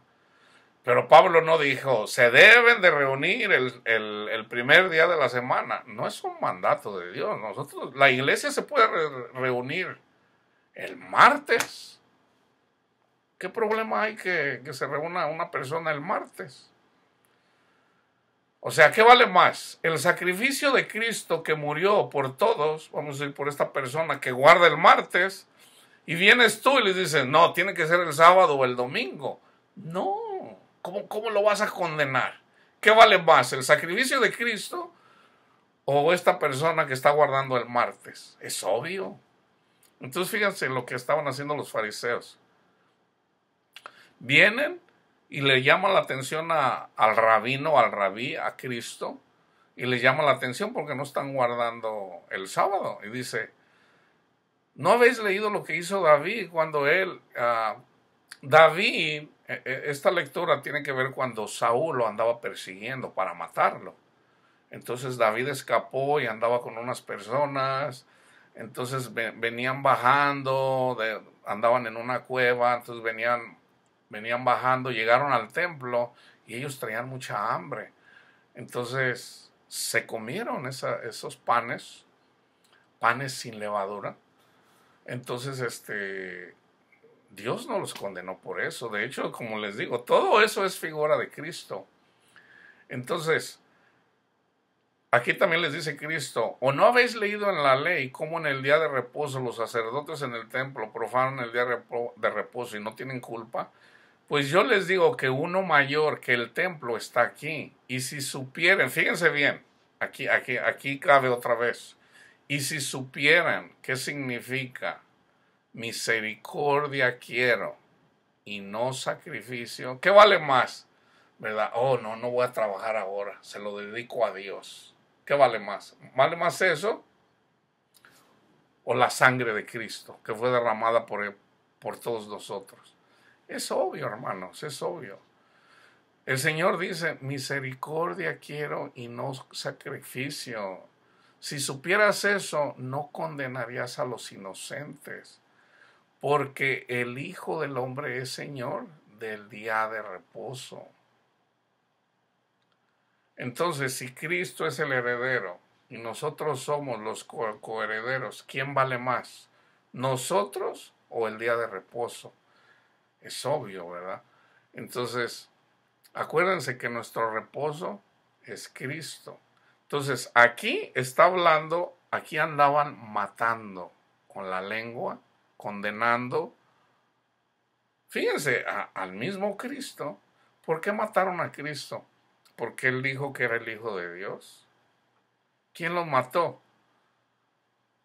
pero Pablo no dijo: se deben de reunir el primer día de la semana. No es un mandato de Dios. La iglesia se puede reunir el martes. ¿Qué problema hay que se reúna una persona el martes? O sea, ¿qué vale más? El sacrificio de Cristo que murió por todos, vamos a decir, por esta persona que guarda el martes, y vienes tú y le dices: no, tiene que ser el sábado o el domingo. No, ¿cómo lo vas a condenar? ¿Qué vale más, el sacrificio de Cristo o esta persona que está guardando el martes? Es obvio. Entonces fíjense lo que estaban haciendo los fariseos. Vienen y le llaman la atención al rabino, al rabí, a Cristo, y le llaman la atención porque no están guardando el sábado. Y dice: ¿no habéis leído lo que hizo David cuando David, esta lectura tiene que ver cuando Saúl lo andaba persiguiendo para matarlo? Entonces David escapó y andaba con unas personas. Entonces venían bajando, andaban en una cueva, entonces venían bajando, llegaron al templo y ellos traían mucha hambre. Entonces se comieron esos panes sin levadura. Entonces Dios no los condenó por eso. De hecho, como les digo, todo eso es figura de Cristo. Entonces, aquí también les dice Cristo, ¿o no habéis leído en la ley cómo en el día de reposo los sacerdotes en el templo profanan el día de reposo y no tienen culpa? Pues yo les digo que uno mayor que el templo está aquí. Y si supieran, fíjense bien, aquí cabe otra vez. Y si supieran qué significa misericordia quiero y no sacrificio, ¿qué vale más? ¿Verdad? Oh, no, no voy a trabajar ahora, se lo dedico a Dios. ¿Qué vale más? ¿Vale más eso? ¿O la sangre de Cristo que fue derramada por todos nosotros? Es obvio, hermanos, es obvio. El Señor dice, misericordia quiero y no sacrificio. Si supieras eso, no condenarías a los inocentes, porque el Hijo del Hombre es Señor del día de reposo. Entonces, si Cristo es el heredero y nosotros somos los coherederos, ¿quién vale más? ¿Nosotros o el día de reposo? Es obvio, ¿verdad? Entonces, acuérdense que nuestro reposo es Cristo. Entonces, aquí está hablando, aquí andaban matando con la lengua, condenando. Fíjense, al mismo Cristo. ¿Por qué mataron a Cristo? Porque él dijo que era el Hijo de Dios. ¿Quién lo mató?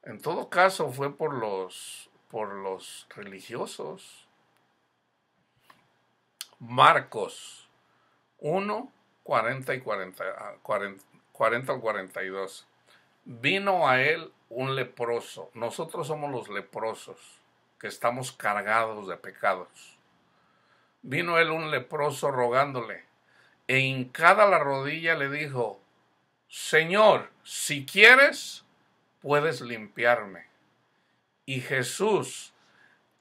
En todo caso fue por los religiosos. Marcos 1, 40 y 40 al 42. Vino a él un leproso. Nosotros somos los leprosos, que estamos cargados de pecados. Vino él un leproso rogándole, e hincada la rodilla le dijo, Señor, si quieres, puedes limpiarme. Y Jesús,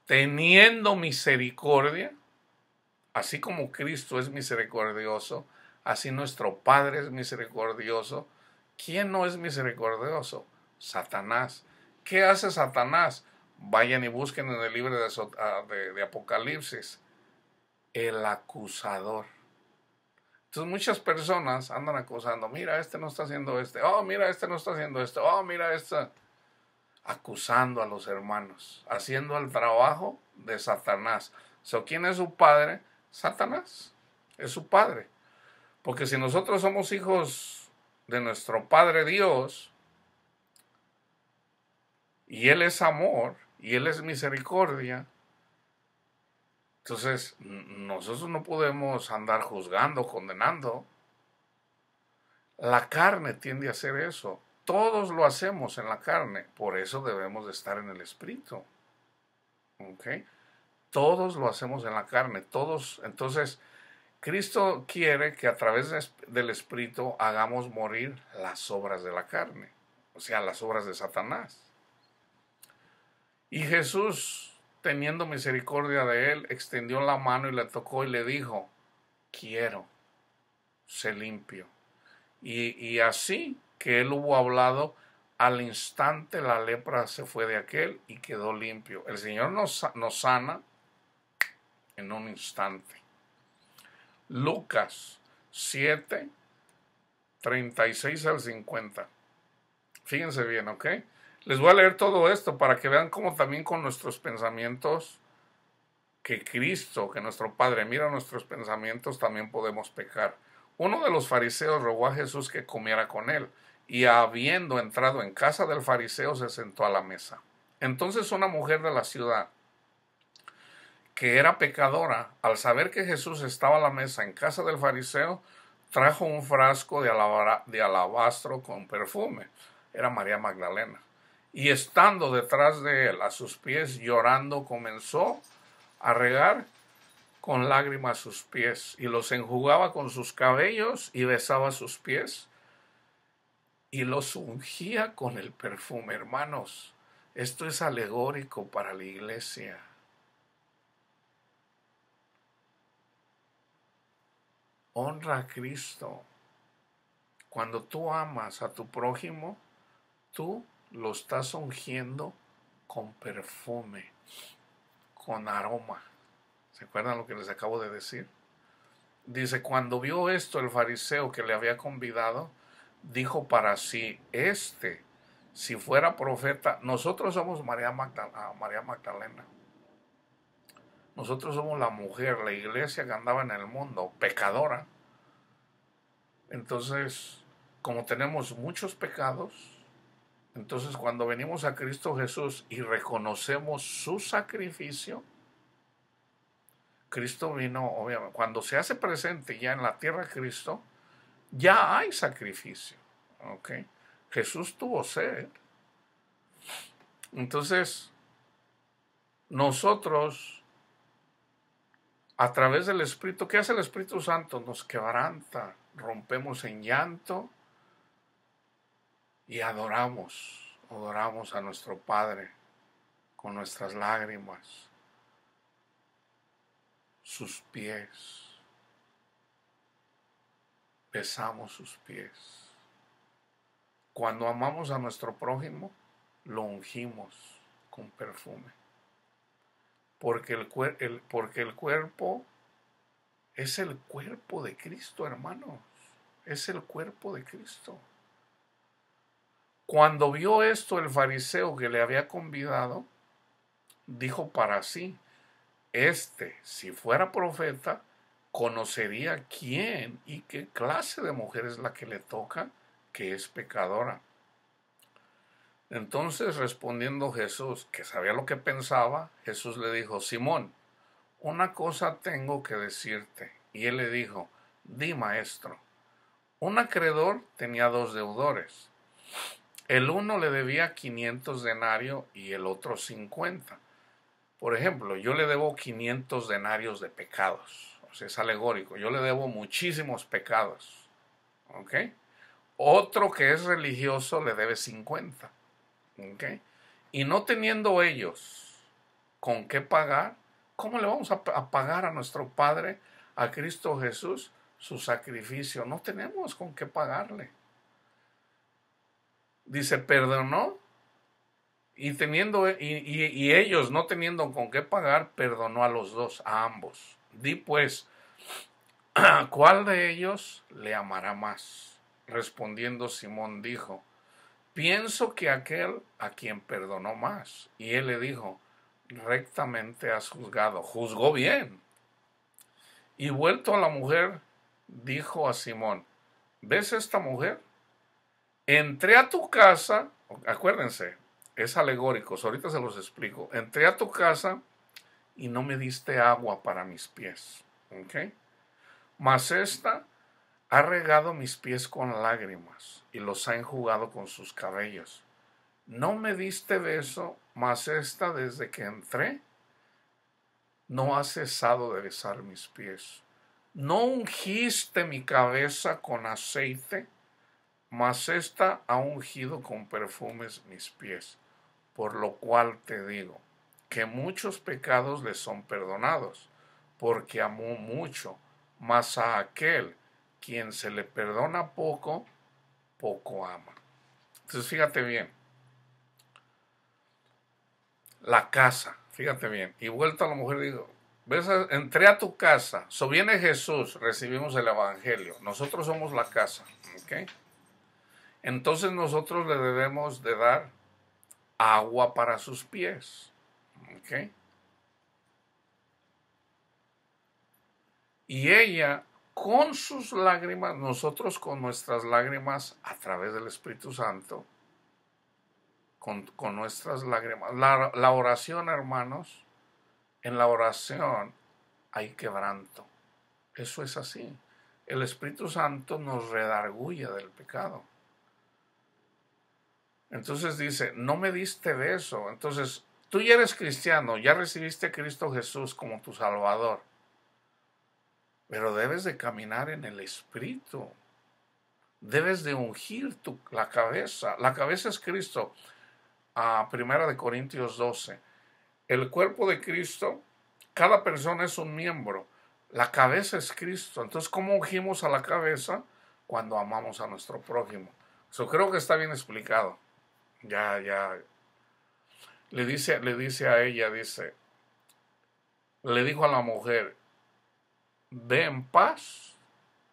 teniendo misericordia, así como Cristo es misericordioso, así nuestro Padre es misericordioso. ¿Quién no es misericordioso? Satanás. ¿Qué hace Satanás? Vayan y busquen en el libro de Apocalipsis. El acusador. Entonces muchas personas andan acusando, mira, este no está haciendo oh, mira, este no está haciendo esto, oh, mira, este, acusando a los hermanos, haciendo el trabajo de Satanás. ¿Quién es su padre? Satanás, es su padre. Porque si nosotros somos hijos de nuestro Padre Dios, y Él es amor, y Él es misericordia, entonces nosotros no podemos andar juzgando, condenando. La carne tiende a hacer eso. Todos lo hacemos en la carne. Por eso debemos de estar en el Espíritu. ¿Ok? Todos lo hacemos en la carne. Todos. Entonces, Cristo quiere que a través del Espíritu hagamos morir las obras de la carne. O sea, las obras de Satanás. Y Jesús, teniendo misericordia de él, extendió la mano y le tocó y le dijo, quiero, sé limpio. Y así que él hubo hablado, al instante la lepra se fue de aquel y quedó limpio. El Señor nos sana en un instante. Lucas 7, 36 al 50. Fíjense bien, ¿ok? Les voy a leer todo esto para que vean cómo también con nuestros pensamientos, que Cristo, que nuestro Padre mira nuestros pensamientos, también podemos pecar. Uno de los fariseos rogó a Jesús que comiera con él, y habiendo entrado en casa del fariseo se sentó a la mesa. Entonces una mujer de la ciudad, que era pecadora, al saber que Jesús estaba a la mesa en casa del fariseo, trajo un frasco de alabastro con perfume. Era María Magdalena. Y estando detrás de él, a sus pies, llorando, comenzó a regar con lágrimas sus pies, y los enjugaba con sus cabellos, y besaba sus pies, y los ungía con el perfume. Hermanos, esto es alegórico para la iglesia. Honra a Cristo. Cuando tú amas a tu prójimo, tú lo estás ungiendo con perfume, con aroma. ¿Se acuerdan lo que les acabo de decir? Dice, cuando vio esto el fariseo que le había convidado, dijo para sí, si fuera profeta, nosotros somos María Magdalena. Nosotros somos la mujer, la iglesia que andaba en el mundo, pecadora. Entonces, como tenemos muchos pecados, entonces cuando venimos a Cristo Jesús y reconocemos su sacrificio, Cristo vino, obviamente, cuando se hace presente ya en la tierra Cristo, ya hay sacrificio. ¿Ok? Jesús tuvo sed. Entonces, nosotros, a través del Espíritu, ¿qué hace el Espíritu Santo? Nos quebranta, rompemos en llanto y adoramos a nuestro Padre con nuestras lágrimas, sus pies, besamos sus pies. Cuando amamos a nuestro prójimo, lo ungimos con perfume. Porque el cuerpo es el cuerpo de Cristo, hermanos. Es el cuerpo de Cristo. Cuando vio esto el fariseo que le había convidado, dijo para sí, si fuera profeta, conocería quién y qué clase de mujer es la que le toca, que es pecadora. Entonces, respondiendo Jesús, que sabía lo que pensaba, Jesús le dijo, Simón, una cosa tengo que decirte. Y él le dijo, di, maestro. Un acreedor tenía 2 deudores. El uno le debía 500 denarios y el otro 50. Por ejemplo, yo le debo 500 denarios de pecados. O sea, es alegórico. Yo le debo muchísimos pecados. ¿Ok? Otro que es religioso le debe 50. ¿Ok? Y no teniendo ellos con qué pagar, ¿cómo le vamos a pagar a nuestro Padre, a Cristo Jesús, su sacrificio? No tenemos con qué pagarle. Dice, perdonó, y ellos no teniendo con qué pagar, perdonó a los dos, a ambos. Di pues, ¿cuál de ellos le amará más? Respondiendo Simón dijo, pienso que aquel a quien perdonó más. Y él le dijo, rectamente has juzgado, juzgó bien. Y vuelto a la mujer, dijo a Simón, ¿ves esta mujer? Entré a tu casa, acuérdense, es alegórico, ahorita se los explico. Entré a tu casa y no me diste agua para mis pies. ¿Ok? Mas esta ha regado mis pies con lágrimas y los ha enjugado con sus cabellos. No me diste beso, mas esta desde que entré no ha cesado de besar mis pies. No ungiste mi cabeza con aceite, mas esta ha ungido con perfumes mis pies. Por lo cual te digo, que muchos pecados le son perdonados, porque amó mucho, mas a aquel quien se le perdona poco, poco ama. Entonces fíjate bien, la casa, fíjate bien, y vuelto a la mujer digo, ¿ves? Entré a tu casa, viene Jesús, recibimos el evangelio, nosotros somos la casa, ¿ok? Entonces nosotros le debemos de dar agua para sus pies, ¿ok? Y ella con sus lágrimas, nosotros con nuestras lágrimas a través del Espíritu Santo, con nuestras lágrimas. La oración, hermanos, en la oración hay quebranto. Eso es así. El Espíritu Santo nos redarguye del pecado. Entonces dice, no me diste beso. Entonces, tú ya eres cristiano, ya recibiste a Cristo Jesús como tu Salvador. Pero debes de caminar en el Espíritu. Debes de ungir la cabeza. La cabeza es Cristo. Primera de Corintios 12. El cuerpo de Cristo, cada persona es un miembro. La cabeza es Cristo. Entonces, ¿cómo ungimos a la cabeza? Cuando amamos a nuestro prójimo. Eso creo que está bien explicado. Ya. Le dice a ella, dice, le dijo a la mujer, ve en paz.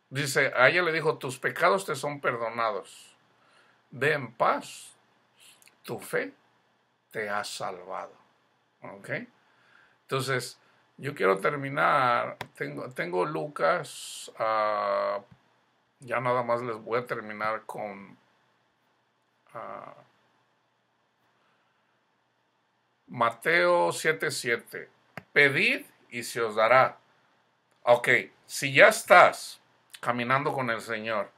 Dice, a ella le dijo, tus pecados te son perdonados. Ve en paz, tu fe te ha salvado. ¿Ok? Entonces, yo quiero terminar, tengo Lucas, ya nada más les voy a terminar con Mateo 7:7. Pedid y se os dará. Ok, si ya estás caminando con el Señor,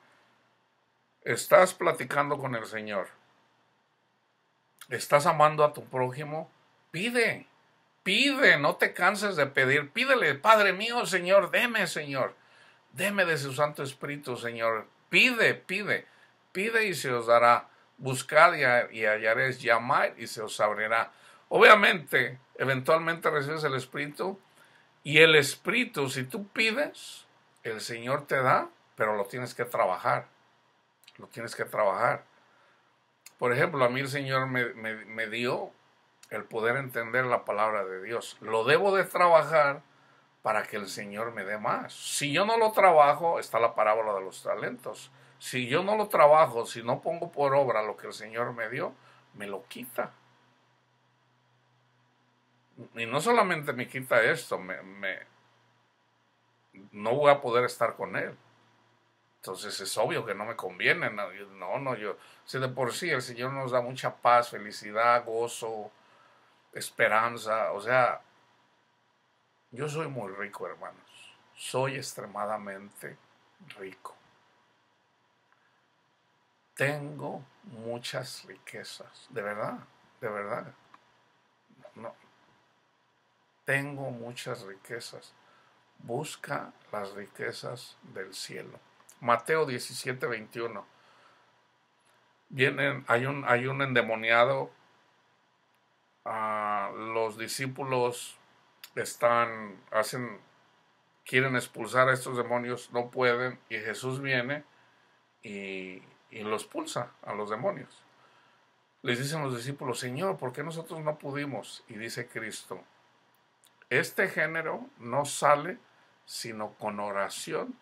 estás platicando con el Señor, estás amando a tu prójimo, pide, pide, no te canses de pedir, pídele, Padre mío, Señor, deme de su Santo Espíritu, Señor, pide, pide, pide y se os dará, buscad y hallaréis, llamad y se os abrirá. Obviamente, eventualmente recibes el Espíritu, y el Espíritu, si tú pides, el Señor te da, pero lo tienes que trabajar, lo tienes que trabajar. Por ejemplo, a mí el Señor me dio el poder entender la palabra de Dios. Lo debo de trabajar para que el Señor me dé más. Si yo no lo trabajo, está la parábola de los talentos. Si yo no lo trabajo, si no pongo por obra lo que el Señor me dio, me lo quita. Y no solamente me quita esto, no voy a poder estar con Él. Entonces es obvio que no me conviene. Si de por sí el Señor nos da mucha paz, felicidad, gozo, esperanza. O sea, yo soy muy rico, hermanos. Soy extremadamente rico. Tengo muchas riquezas. De verdad, de verdad. No, tengo muchas riquezas. Busca las riquezas del cielo. Mateo 17:21. Hay un endemoniado. Los discípulos quieren expulsar a estos demonios, no pueden, y Jesús viene y los expulsa a los demonios. Les dicen los discípulos, Señor, ¿por qué nosotros no pudimos? Y dice Cristo, este género no sale sino con oración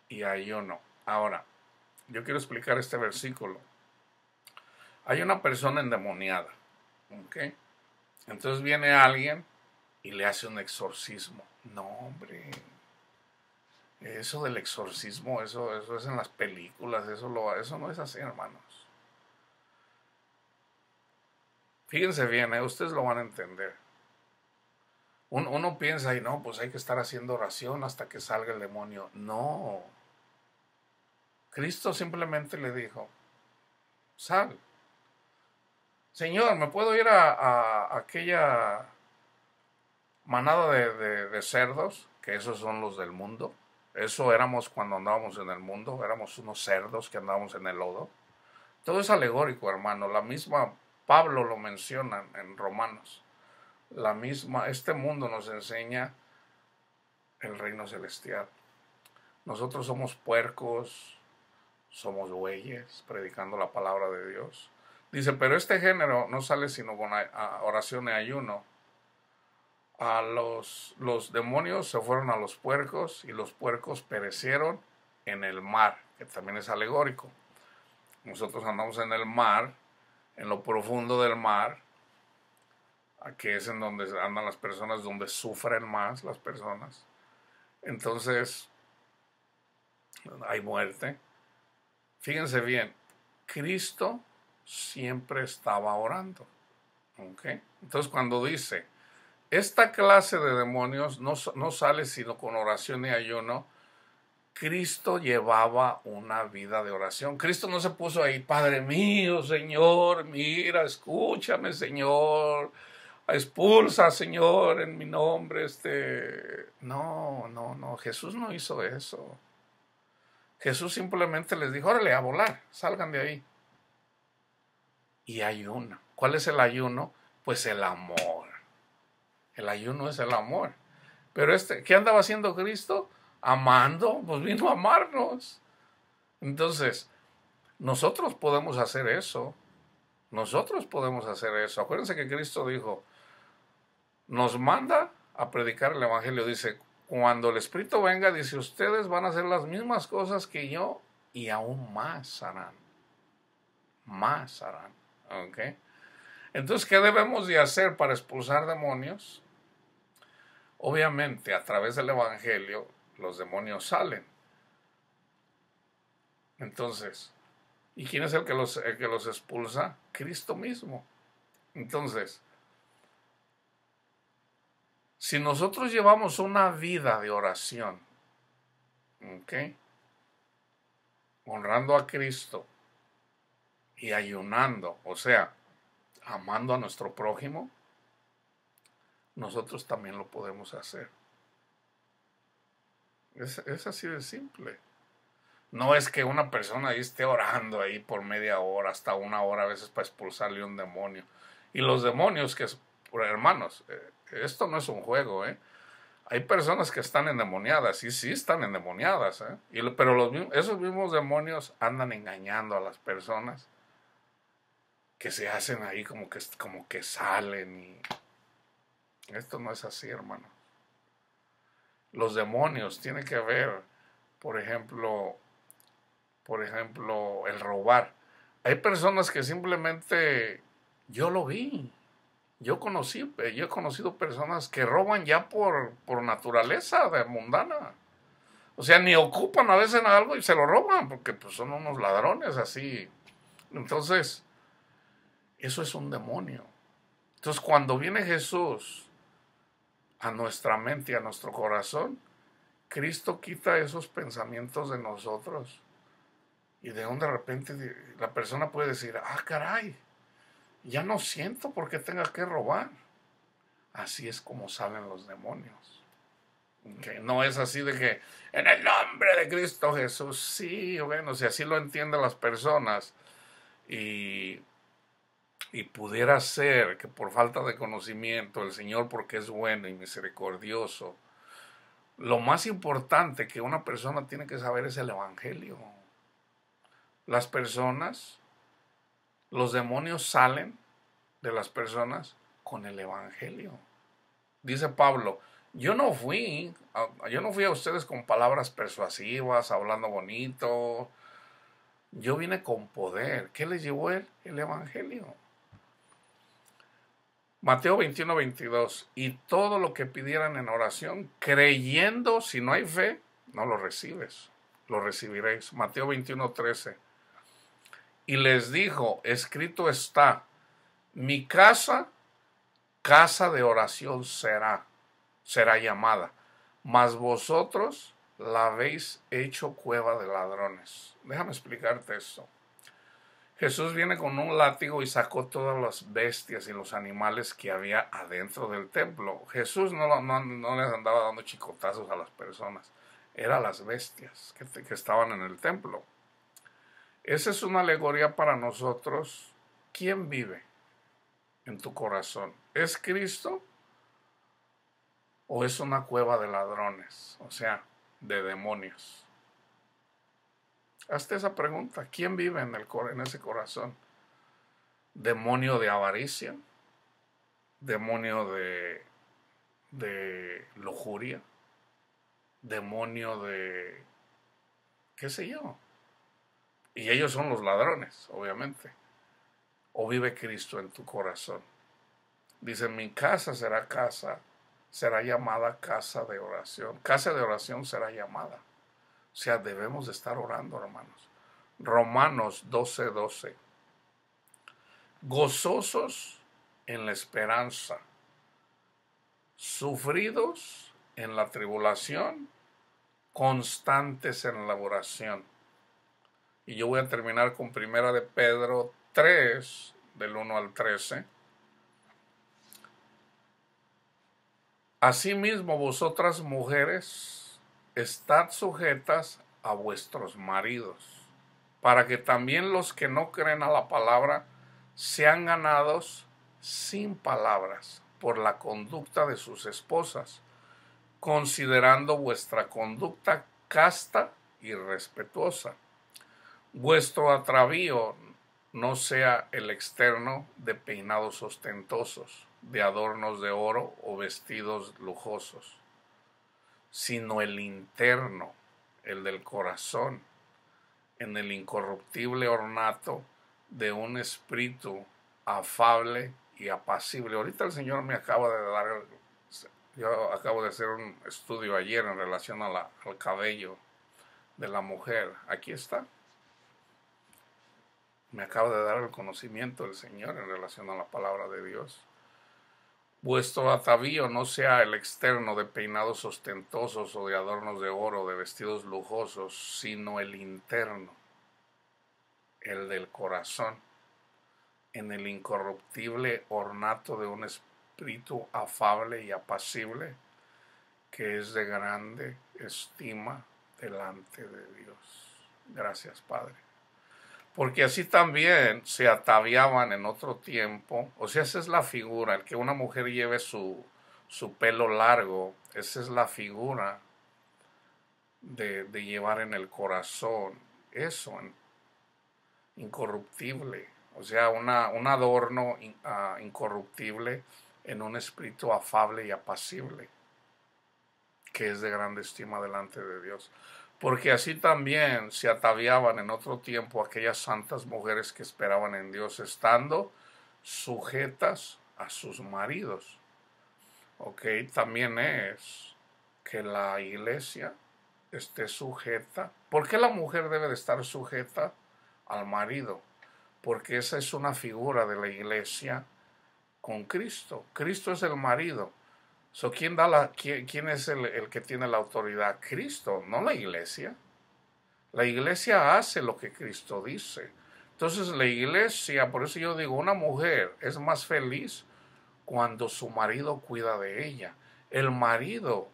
y ayuno. Ahora, yo quiero explicar este versículo. Hay una persona endemoniada, ¿ok? Entonces viene alguien y le hace un exorcismo. No, hombre, eso del exorcismo, eso es en las películas, eso no es así, hermanos. Fíjense bien, ustedes lo van a entender. Uno piensa, y no, pues hay que estar haciendo oración hasta que salga el demonio. No. Cristo simplemente le dijo, sal. Señor, ¿me puedo ir a aquella manada de cerdos? Que esos son los del mundo. Eso éramos cuando andábamos en el mundo. Éramos unos cerdos que andábamos en el lodo. Todo es alegórico, hermano. La misma Pablo lo menciona en Romanos. Este mundo nos enseña el reino celestial. Nosotros somos puercos, somos bueyes, predicando la palabra de Dios. Dice, pero este género no sale sino con oración y ayuno. Los demonios se fueron a los puercos y los puercos perecieron en el mar, que también es alegórico. Nosotros andamos en el mar, en lo profundo del mar, aquí es en donde andan las personas, donde sufren más las personas. Entonces, hay muerte. Fíjense bien, Cristo siempre estaba orando. ¿Okay? Entonces, cuando dice, esta clase de demonios no sale sino con oración y ayuno, Cristo llevaba una vida de oración. Cristo no se puso ahí, Padre mío, Señor, mira, escúchame, Señor, expulsa, Señor, en mi nombre. No, Jesús no hizo eso. Jesús simplemente les dijo, órale, a volar, salgan de ahí. Y ayuno. ¿Cuál es el ayuno? Pues el amor. El ayuno es el amor. Pero ¿qué andaba haciendo Cristo? Amando, pues vino a amarnos. Entonces, nosotros podemos hacer eso. Nosotros podemos hacer eso. Acuérdense que Cristo dijo, nos manda a predicar el evangelio. Dice, cuando el Espíritu venga, dice, ustedes van a hacer las mismas cosas que yo y aún más harán. Más harán. ¿Ok? Entonces, ¿qué debemos de hacer para expulsar demonios? Obviamente, a través del evangelio, los demonios salen. Entonces, ¿y quién es el que los expulsa? Cristo mismo. Entonces, si nosotros llevamos una vida de oración, ¿ok?, honrando a Cristo y ayunando, o sea, amando a nuestro prójimo, nosotros también lo podemos hacer. Es así de simple. No es que una persona ahí esté orando ahí por media hora, hasta una hora a veces para expulsarle un demonio. Y los demonios, hermanos, esto no es un juego, ¿eh? Hay personas que están endemoniadas, y sí están endemoniadas, ¿eh? Pero esos mismos demonios andan engañando a las personas que se hacen ahí como que salen, y esto no es así, hermano. Los demonios tienen que ver, por ejemplo, el robar. Hay personas que simplemente, yo lo vi, yo he conocido personas que roban ya por naturaleza de mundana. O sea, ni ocupan a veces algo y se lo roban, porque pues son unos ladrones así. Entonces, eso es un demonio. Entonces, cuando viene Jesús a nuestra mente y a nuestro corazón, Cristo quita esos pensamientos de nosotros. Y de repente la persona puede decir, ah, caray, ya no siento por qué tenga que robar. Así es como salen los demonios. ¿Okay? No es así de que, en el nombre de Cristo Jesús, sí, bueno, si así lo entienden las personas, y pudiera ser que por falta de conocimiento, el Señor, porque es bueno y misericordioso, lo más importante que una persona tiene que saber es el evangelio. Las personas, los demonios salen de las personas con el evangelio. Dice Pablo, yo no fui a ustedes con palabras persuasivas, hablando bonito. Yo vine con poder. ¿Qué les llevó él? El evangelio. Mateo 21:22. Y todo lo que pidieran en oración, creyendo, si no hay fe, no lo recibes. Lo recibiréis. Mateo 21:13. Y les dijo, escrito está, mi casa de oración será llamada, mas vosotros la habéis hecho cueva de ladrones. Déjame explicarte esto. Jesús viene con un látigo y sacó todas las bestias y los animales que había adentro del templo. Jesús no les andaba dando chicotazos a las personas, eran las bestias que estaban en el templo. Esa es una alegoría para nosotros. ¿Quién vive en tu corazón? ¿Es Cristo o es una cueva de ladrones? O sea, de demonios. Hazte esa pregunta. ¿Quién vive en ese corazón? ¿Demonio de avaricia? ¿Demonio de lujuria? ¿Demonio de qué sé yo? Y ellos son los ladrones, obviamente. ¿O vive Cristo en tu corazón? Dice, mi casa será llamada casa de oración. Casa de oración será llamada. O sea, debemos de estar orando, hermanos. Romanos 12:12. Gozosos en la esperanza, sufridos en la tribulación, constantes en la oración. Y yo voy a terminar con 1 de Pedro 3, del 1 al 13. Asimismo, vosotras mujeres, estad sujetas a vuestros maridos, para que también los que no creen a la palabra sean ganados sin palabras por la conducta de sus esposas, considerando vuestra conducta casta y respetuosa. Vuestro atavío no sea el externo de peinados ostentosos, de adornos de oro o vestidos lujosos, sino el interno, el del corazón, en el incorruptible ornato de un espíritu afable y apacible. Ahorita el Señor me acaba de dar, yo acabo de hacer un estudio ayer en relación a al cabello de la mujer. Aquí está. Me acaba de dar el conocimiento del Señor en relación a la palabra de Dios. Vuestro atavío no sea el externo de peinados ostentosos o de adornos de oro, de vestidos lujosos, sino el interno, el del corazón, en el incorruptible ornato de un espíritu afable y apacible, que es de grande estima delante de Dios. Gracias, Padre. Porque así también se ataviaban en otro tiempo, o sea, esa es la figura, el que una mujer lleve su pelo largo, esa es la figura de llevar en el corazón eso, incorruptible, o sea, un adorno incorruptible en un espíritu afable y apacible, que es de grande estima delante de Dios. Porque así también se ataviaban en otro tiempo aquellas santas mujeres que esperaban en Dios, estando sujetas a sus maridos. Ok, también es que la iglesia esté sujeta. ¿Por qué la mujer debe de estar sujeta al marido? Porque esa es una figura de la iglesia con Cristo. Cristo es el marido. So, ¿quién es el que tiene la autoridad? Cristo, no la iglesia. La iglesia hace lo que Cristo dice. Entonces la iglesia, por eso yo digo, una mujer es más feliz cuando su marido cuida de ella. El marido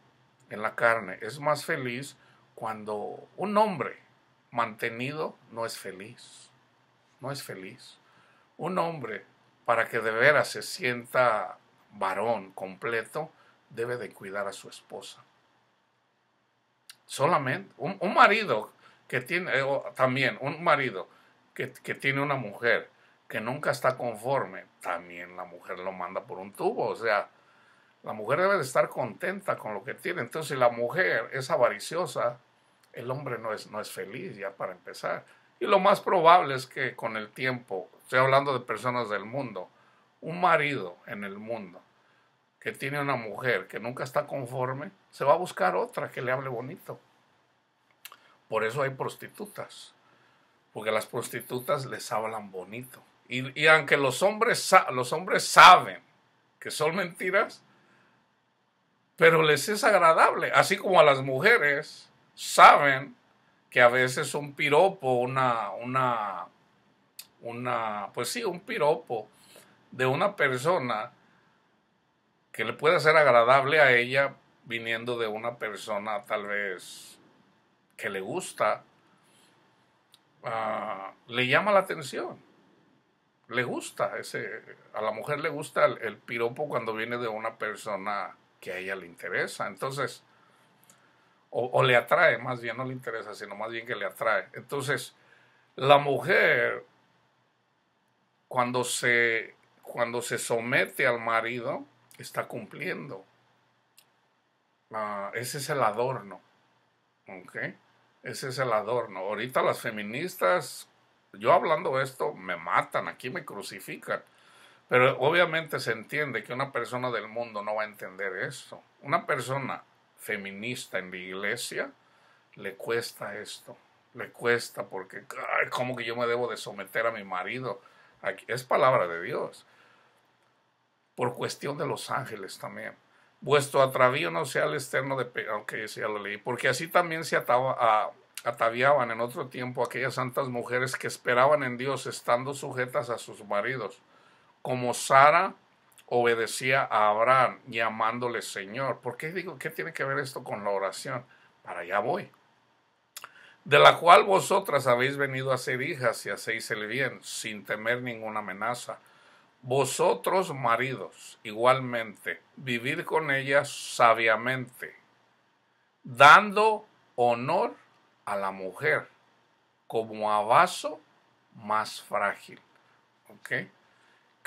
en la carne es más feliz cuando un hombre mantenido no es feliz. No es feliz. Un hombre, para que de veras se sienta varón completo, debe de cuidar a su esposa. Solamente un marido que tiene, también un marido que tiene una mujer que nunca está conforme, también la mujer lo manda por un tubo. O sea, la mujer debe de estar contenta con lo que tiene. Entonces, si la mujer es avariciosa, el hombre no es feliz, ya para empezar. Y lo más probable es que con el tiempo, estoy hablando de personas del mundo, un marido en el mundo que tiene una mujer que nunca está conforme, se va a buscar otra que le hable bonito. Por eso hay prostitutas, porque las prostitutas les hablan bonito. Y aunque los hombres saben que son mentiras, pero les es agradable, así como a las mujeres saben que a veces un piropo, pues sí, un piropo de una persona que le puede ser agradable a ella viniendo de una persona tal vez que le gusta, le llama la atención, le gusta, a la mujer le gusta el piropo cuando viene de una persona que a ella le interesa. Entonces, o le atrae, más bien no le interesa, sino más bien que le atrae. Entonces, la mujer, cuando se somete al marido, está cumpliendo. Ese es el adorno. ¿Ok? Ese es el adorno. Ahorita las feministas, yo hablando esto, me matan, aquí me crucifican. Pero obviamente se entiende que una persona del mundo no va a entender esto. Una persona feminista en la iglesia le cuesta esto. Le cuesta porque, ay, ¿cómo que yo me debo de someter a mi marido? Aquí, es palabra de Dios. Por cuestión de los ángeles también. Vuestro atavío no sea el externo de... Aunque ya lo leí. Porque así también se ataviaban en otro tiempo aquellas santas mujeres que esperaban en Dios estando sujetas a sus maridos. Como Sara obedecía a Abraham llamándole Señor. ¿Por qué digo? ¿Qué tiene que ver esto con la oración? Para allá voy. De la cual vosotras habéis venido a ser hijas y hacéis el bien, sin temer ninguna amenaza. Vosotros, maridos, igualmente, vivid con ellas sabiamente, dando honor a la mujer como a vaso más frágil. ¿Ok?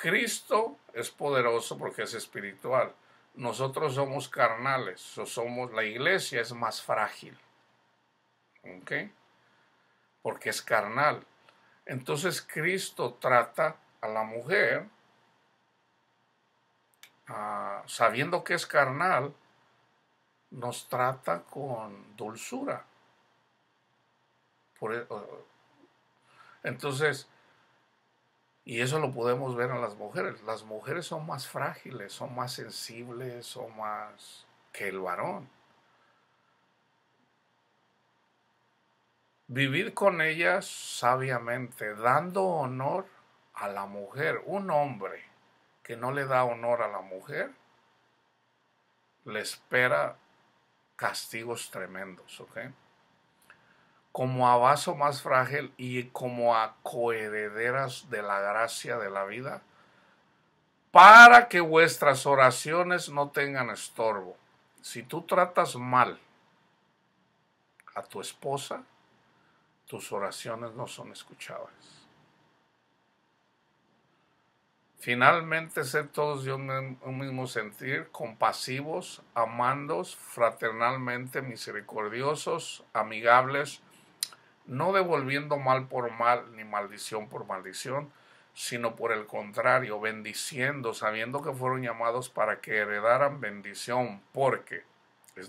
Cristo es poderoso porque es espiritual. Nosotros somos carnales, la iglesia es más frágil, ¿ok? Porque es carnal. Entonces Cristo trata a la mujer, sabiendo que es carnal, nos trata con dulzura. Entonces, y eso lo podemos ver en las mujeres. Las mujeres son más frágiles, son más sensibles, son más que el varón. Vivir con ellas sabiamente, dando honor a la mujer. Un hombre que no le da honor a la mujer, le espera castigos tremendos, ¿ok? Como a vaso más frágil y como a coherederas de la gracia de la vida, para que vuestras oraciones no tengan estorbo. Si tú tratas mal a tu esposa, tus oraciones no son escuchadas. Finalmente, sed todos de un mismo sentir, compasivos, amandos, fraternalmente, misericordiosos, amigables, no devolviendo mal por mal, ni maldición por maldición, sino por el contrario, bendiciendo, sabiendo que fueron llamados para que heredaran bendición, porque,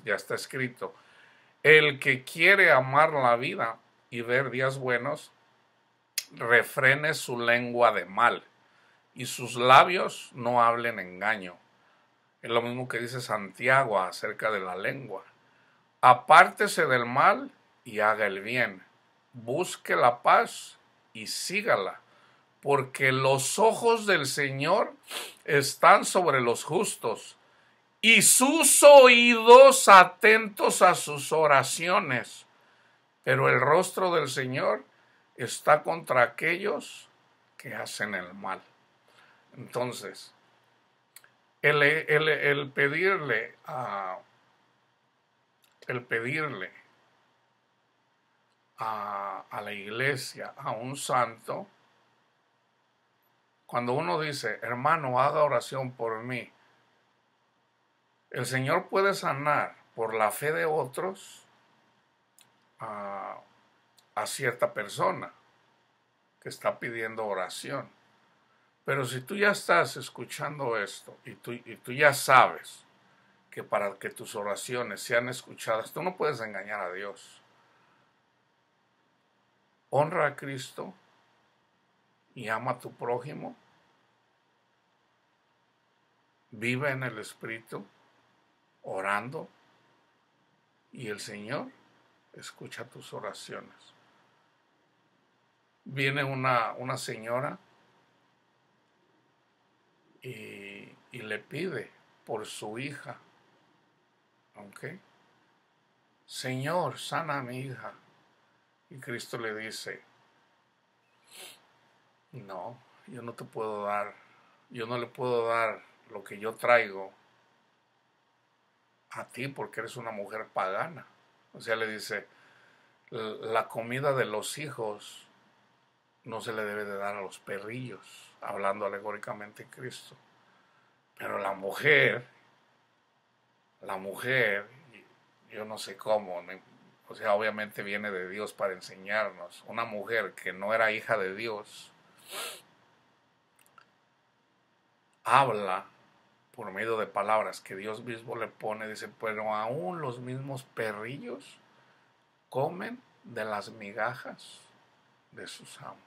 ya está escrito, el que quiere amar la vida y ver días buenos, refrene su lengua de mal, y sus labios no hablen engaño. Es lo mismo que dice Santiago acerca de la lengua. Apártese del mal y haga el bien. Busque la paz y sígala, porque los ojos del Señor están sobre los justos y sus oídos atentos a sus oraciones. Pero el rostro del Señor está contra aquellos que hacen el mal. Entonces, el pedirle a la iglesia, a un santo, cuando uno dice, hermano, haga oración por mí, el Señor puede sanar por la fe de otros a cierta persona que está pidiendo oración. Pero si tú ya estás escuchando esto y tú ya sabes que para que tus oraciones sean escuchadas, tú no puedes engañar a Dios. Honra a Cristo y ama a tu prójimo. Vive en el Espíritu, orando, y el Señor escucha tus oraciones. Viene una señora y le pide por su hija. ¿Ok? Señor, sana a mi hija. Y Cristo le dice, no, yo no te puedo dar, yo no le puedo dar lo que yo traigo a ti porque eres una mujer pagana. O sea, le dice, la comida de los hijos no se le debe de dar a los perrillos, hablando alegóricamente Cristo. Pero la mujer, yo no sé cómo, o sea, obviamente viene de Dios para enseñarnos. Una mujer que no era hija de Dios, habla por medio de palabras que Dios mismo le pone, dice, pero aún los mismos perrillos comen de las migajas de sus amos,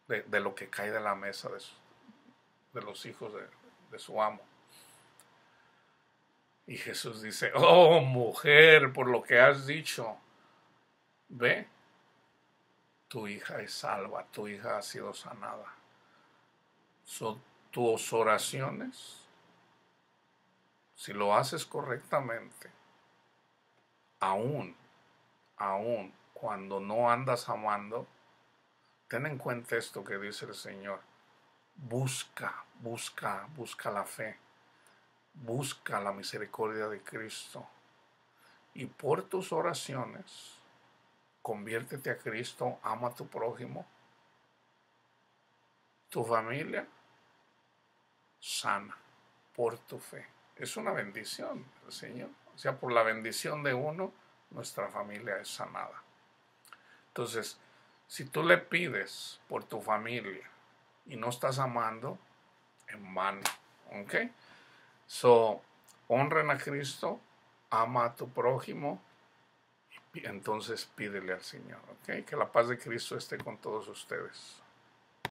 de lo que cae de la mesa de los hijos de su amo. Y Jesús dice, oh mujer, por lo que has dicho, ve, tu hija es salva, tu hija ha sido sanada. Son tus oraciones, si lo haces correctamente, aún cuando no andas amando, ten en cuenta esto que dice el Señor. Busca la fe. Busca la misericordia de Cristo. Y por tus oraciones, conviértete a Cristo, ama a tu prójimo. tu familia sana por tu fe. Es una bendición del Señor. O sea, por la bendición de uno, nuestra familia es sanada. Entonces, si tú le pides por tu familia y no estás amando, en vano. ¿Ok? So, honren a Cristo, ama a tu prójimo, y entonces pídele al Señor. ¿Ok? Que la paz de Cristo esté con todos ustedes.